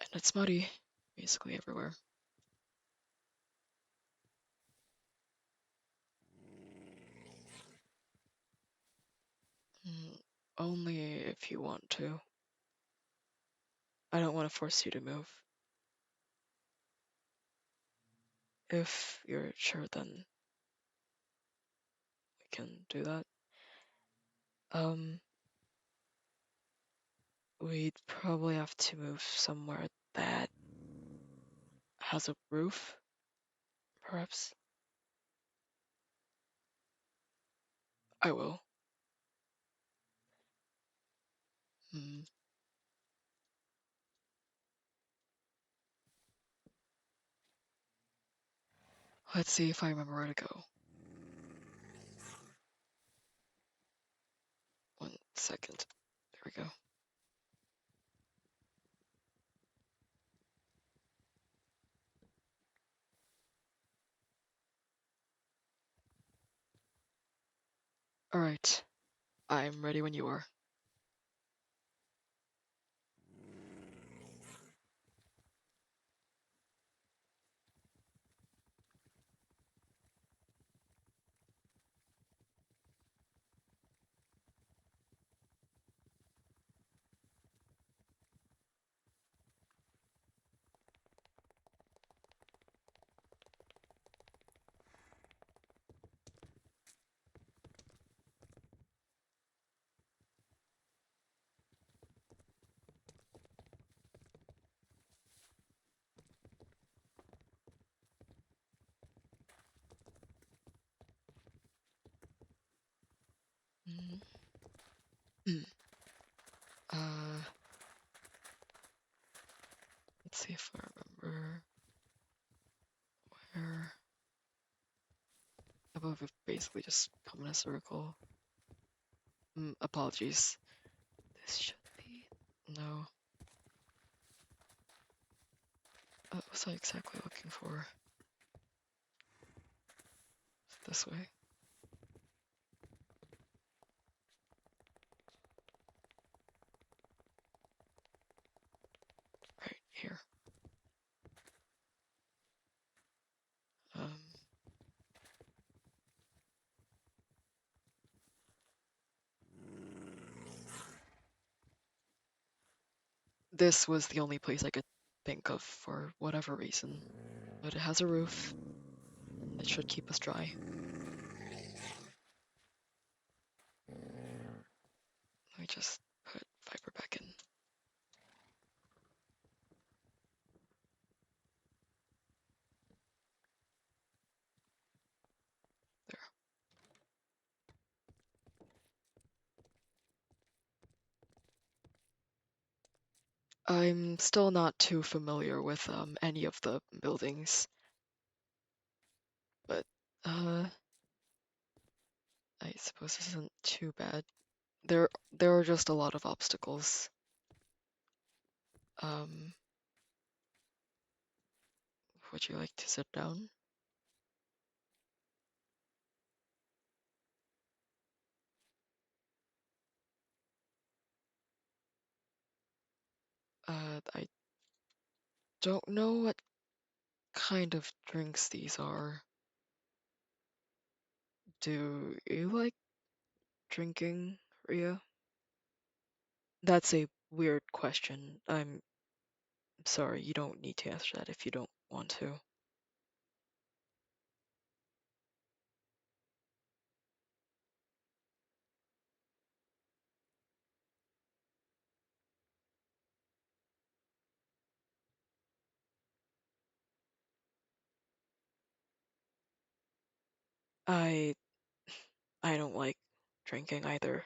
And it's muddy, basically everywhere. Only if you want to. I don't want to force you to move. If you're sure, then we can do that. We'd probably have to move somewhere that has a roof, perhaps. I will. Hmm. Let's see if I remember where to go. 1 second. There we go. Alright. I'm ready when you are. Mm. Uh, let's see if I remember where. How about we basically just come in a circle? Apologies. This should be. No. What was I exactly looking for? This way. Right here. Um, this was the only place I could think of for whatever reason. But it has a roof. It should keep us dry. Let me just put fiber back in. There. I'm still not too familiar with any of the buildings, but I suppose this isn't too bad. There are just a lot of obstacles. Um, would you like to sit down? I don't know what kind of drinks these are. Do you like drinking, Ria? That's a weird question. I'm sorry, you don't need to answer that if you don't want to. I I don't like drinking either.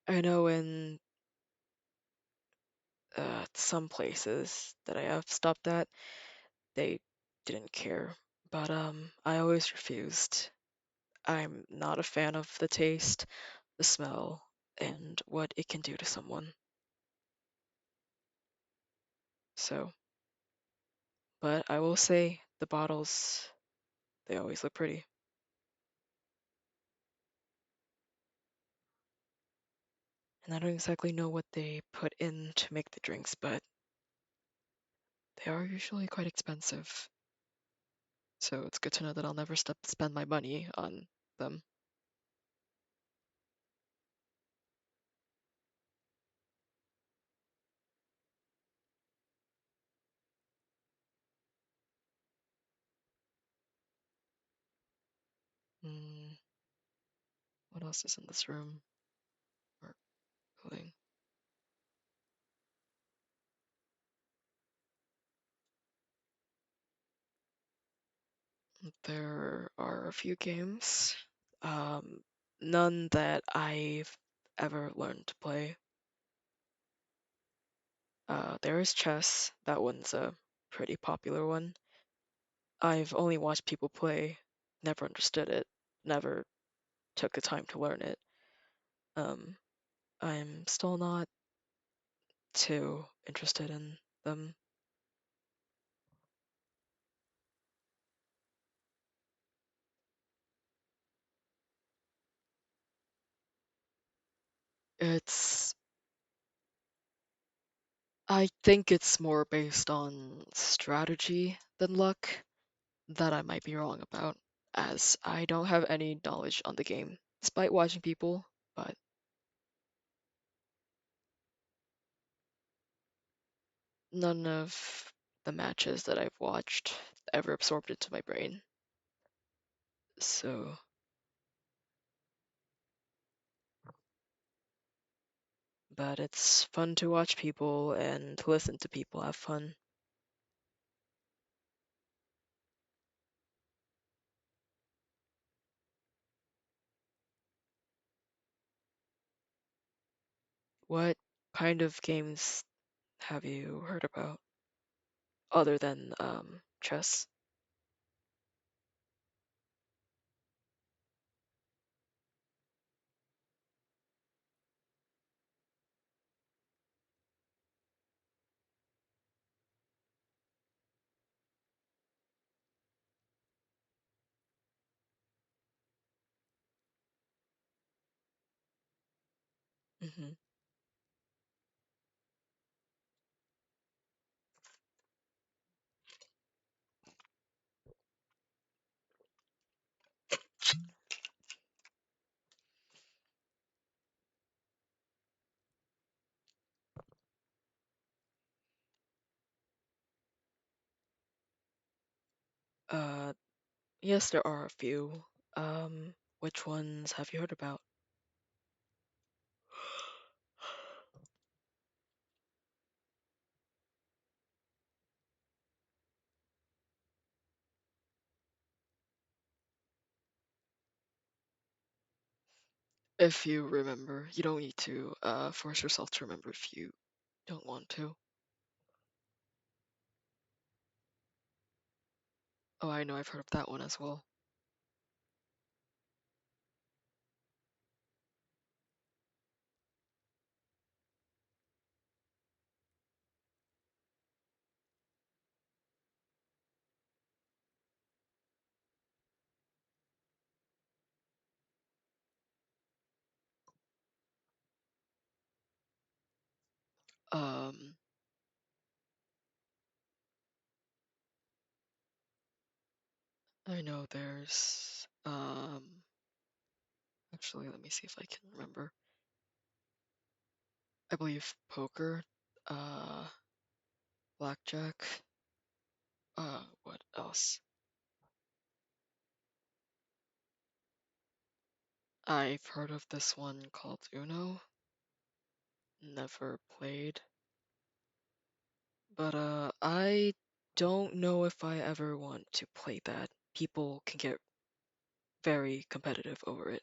I know in some places that I have stopped at, they didn't care, but I always refused. I'm not a fan of the taste, the smell, and what it can do to someone. So, but I will say the bottles, they always look pretty. And I don't exactly know what they put in to make the drinks, but they are usually quite expensive. So it's good to know that I'll never spend my money on them. Mm, what else is in this room? Or building? There are a few games. Um, none that I've ever learned to play. There is chess. That one's a pretty popular one. I've only watched people play, never understood it, never took the time to learn it. Um, I'm still not too interested in them. It's, I think it's more based on strategy than luck. That I might be wrong about, as I don't have any knowledge on the game, despite watching people, but none of the matches that I've watched ever absorbed into my brain. So, but it's fun to watch people and to listen to people have fun. What kind of games have you heard about other than chess? Hmm. Uh, yes, there are a few. Which ones have you heard about? If you remember, you don't need to force yourself to remember if you don't want to. Oh, I know, I've heard of that one as well. Um, I know there's actually let me see if I can remember. I believe poker, uh blackjack, what else? I've heard of this one called Uno, never played, but I don't know if I ever want to play that. People can get very competitive over it.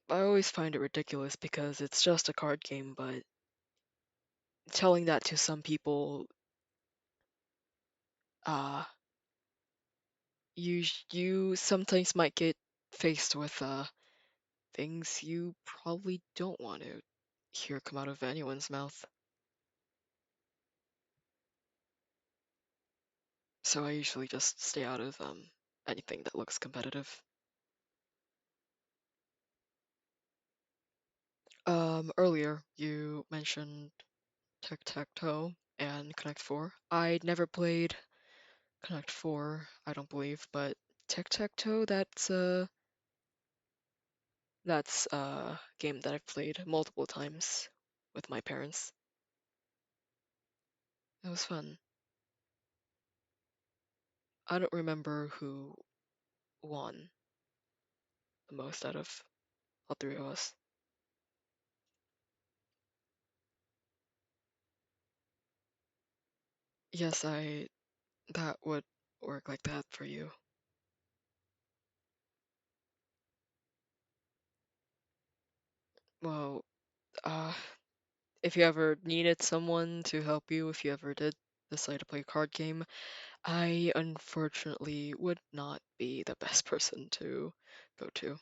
I always find it ridiculous because it's just a card game, but telling that to some people, uh, you sometimes might get faced with things you probably don't want to hear come out of anyone's mouth. So I usually just stay out of anything that looks competitive. Earlier you mentioned tic-tac-toe and Connect 4. I never played Connect 4, I don't believe, but tic-tac-toe, that's a game that I've played multiple times with my parents. It was fun. I don't remember who won the most out of all three of us. Yes, I that would work like that for you. Well, uh, if you ever needed someone to help you, if you ever did decide to play a card game, I unfortunately would not be the best person to go to.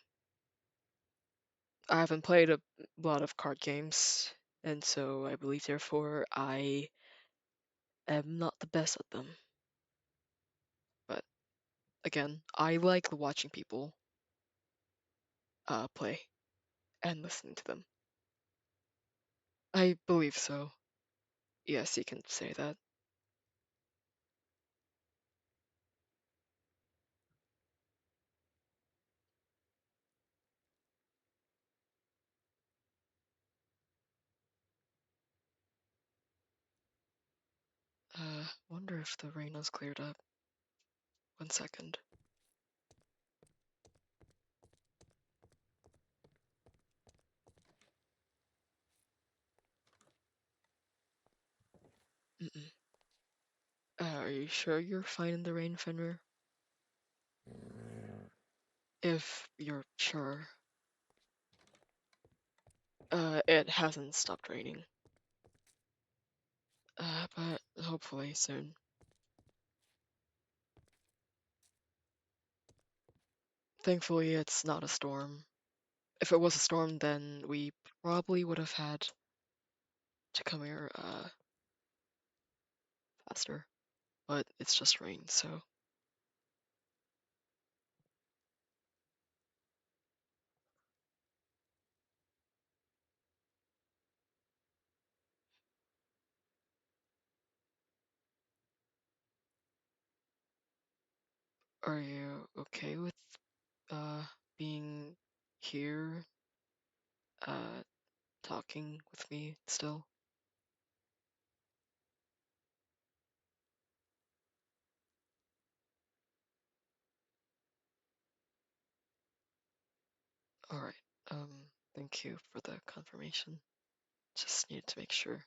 I haven't played a lot of card games, and so I believe therefore I am not the best at them. But again, I like watching people play and listening to them. I believe so. Yes, you can say that. Wonder if the rain has cleared up. 1 second. Mm-mm. Are you sure you're fine in the rain, Fenrir? If you're sure. It hasn't stopped raining. But hopefully soon. Thankfully, it's not a storm. If it was a storm, then we probably would have had to come here faster. But it's just rain, so. Are you okay with uh being here uh talking with me still? Alright. Thank you for the confirmation. Just needed to make sure.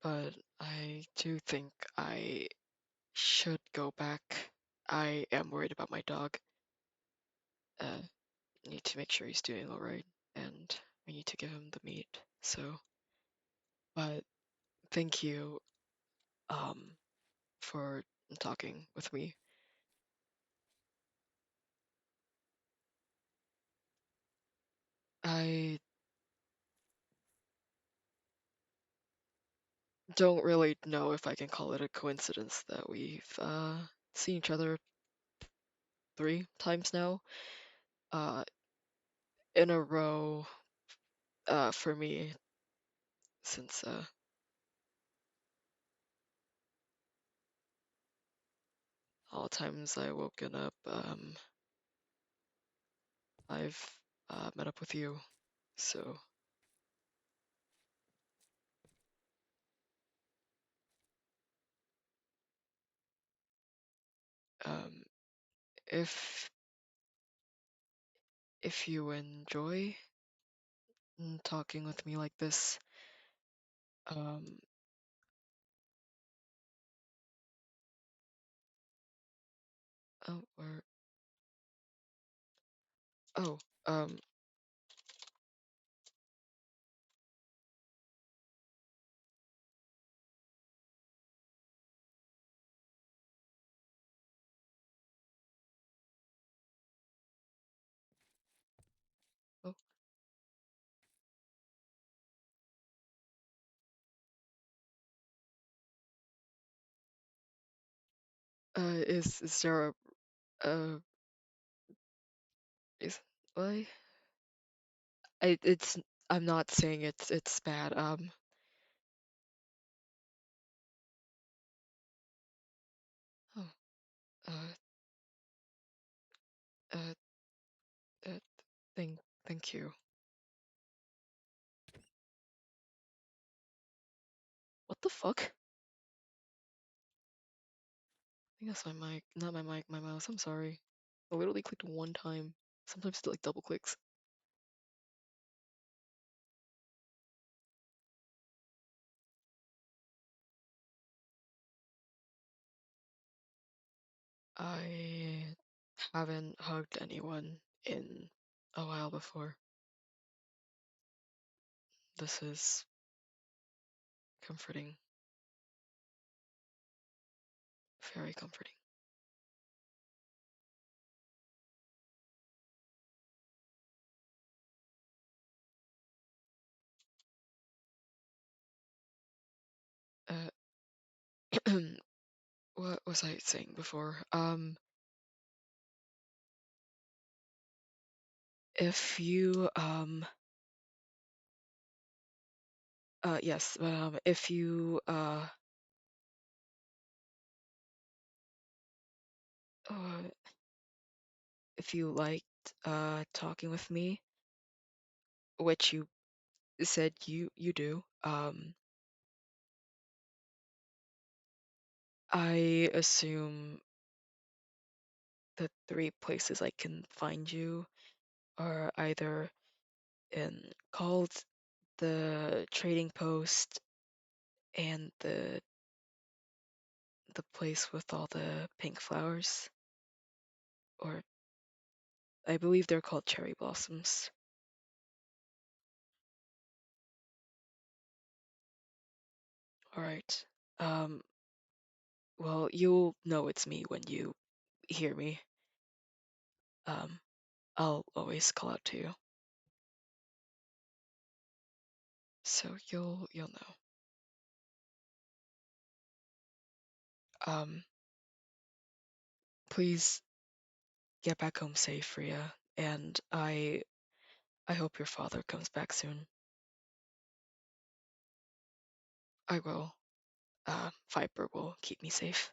But I do think I should go back. I am worried about my dog. Uh, need to make sure he's doing alright, and I need to give him the meat. So, but thank you, um, for talking with me. I don't really know if I can call it a coincidence that we've seen each other 3 times now, uh, in a row, for me, since all times I woken up, I've met up with you. So, um, if if you enjoy talking with me like this, um, or oh, um, Is there a is why? It's I'm not saying it's bad. Oh, uh, uh, uh thank thank you. What the fuck? I think that's my mic, not my mic, my mouse. I'm sorry. I literally clicked one time. Sometimes it like double clicks. I haven't hugged anyone in a while before. This is comforting. Very comforting. Uh, what was I saying before? If you yes, if you uh if you liked talking with me, which you said you do, I assume the three places I can find you are either in called the trading post and the place with all the pink flowers, or I believe they're called cherry blossoms. All right. Um, well, you'll know it's me when you hear me. Um, I'll always call out to you, so you'll know. Um, please get back home safe, Ria, and I hope your father comes back soon. I will. Viper will keep me safe.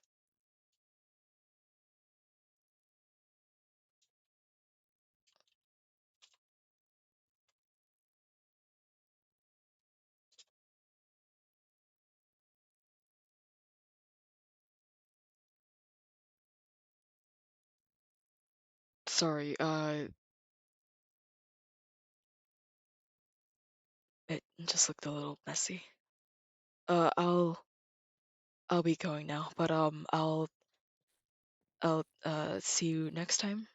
Sorry, it just looked a little messy. Uh, I'll I'll be going now, but I'll see you next time.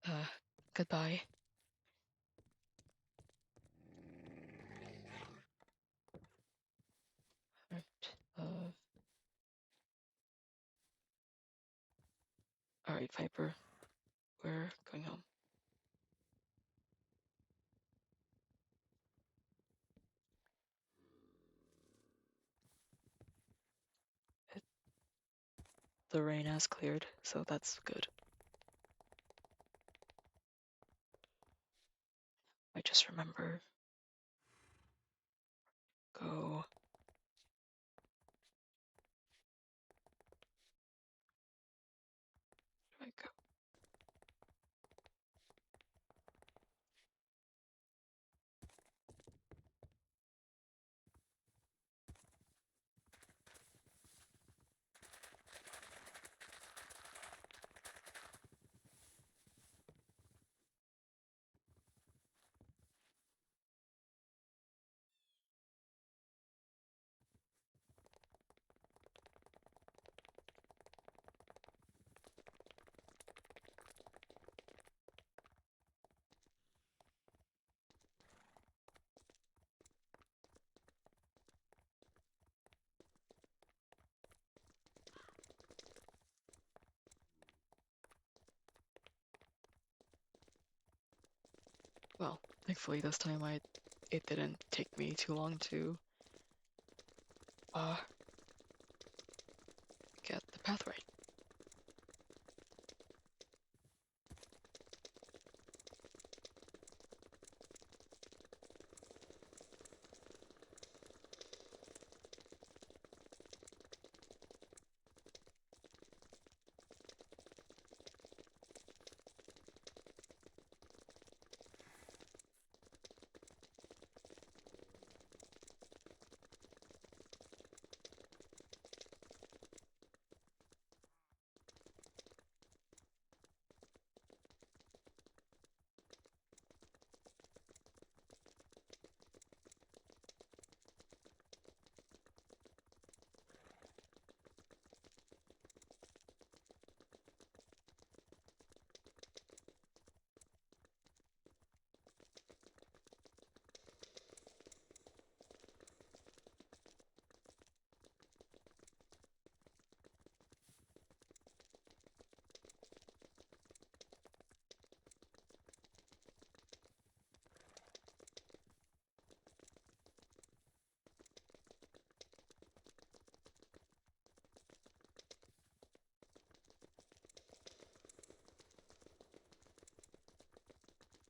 Uh, Goodbye. Alright. Uh, alright, Viper. We're going home. It, the rain has cleared, so that's good. I just remember go. Where do I go? Well, thankfully this time it didn't take me too long to get the path right.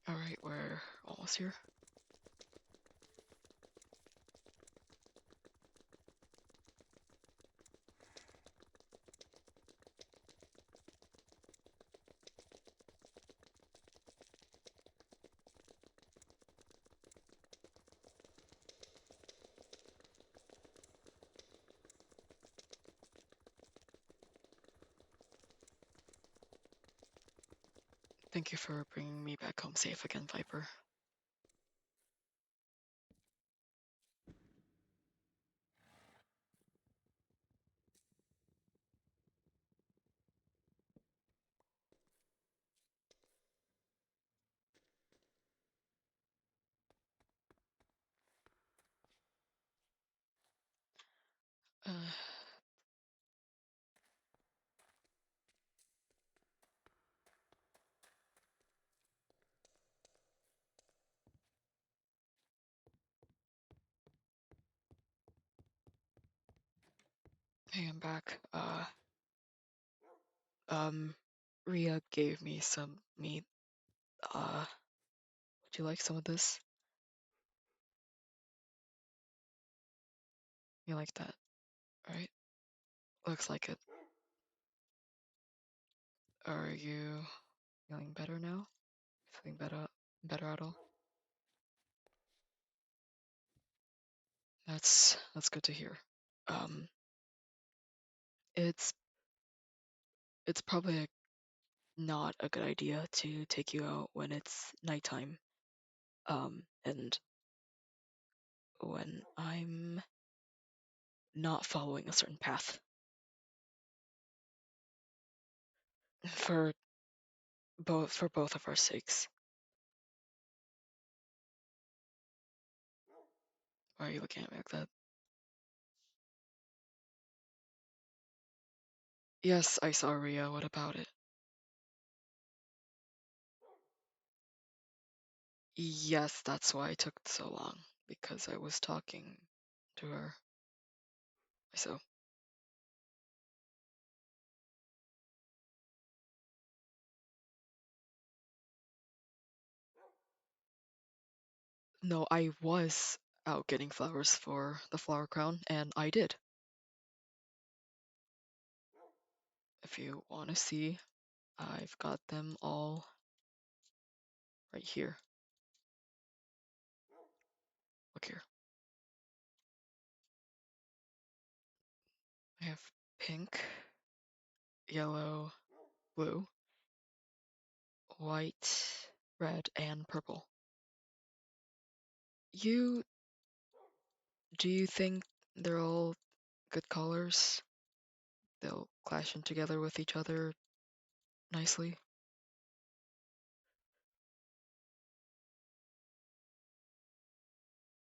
Alright, we're almost here. Thank you for bringing me back home safe again, Viper. Uh, hey, I'm back. Ria gave me some meat. Would you like some of this? You like that, right? Looks like it. Are you feeling better now? Feeling better at all? That's good to hear. Um, it's it's probably not a good idea to take you out when it's nighttime. And when I'm not following a certain path. For both of our sakes. Why are you looking at me like that? Yes, I saw Ria. What about it? Yes, that's why it took so long, because I was talking to her. So, no, I was out getting flowers for the flower crown, and I did. If you want to see, I've got them all right here. Look here. I have pink, yellow, blue, white, red, and purple. You Do you think they're all good colors? They'll clash in together with each other nicely?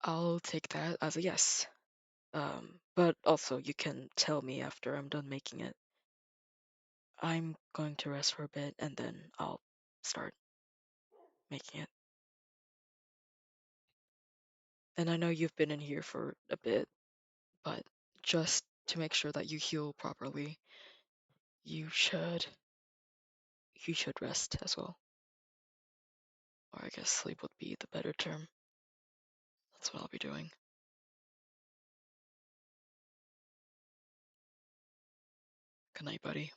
I'll take that as a yes. But also you can tell me after I'm done making it. I'm going to rest for a bit and then I'll start making it. And I know you've been in here for a bit, but just to make sure that you heal properly, you should rest as well. Or I guess sleep would be the better term. That's what I'll be doing. Good night, buddy.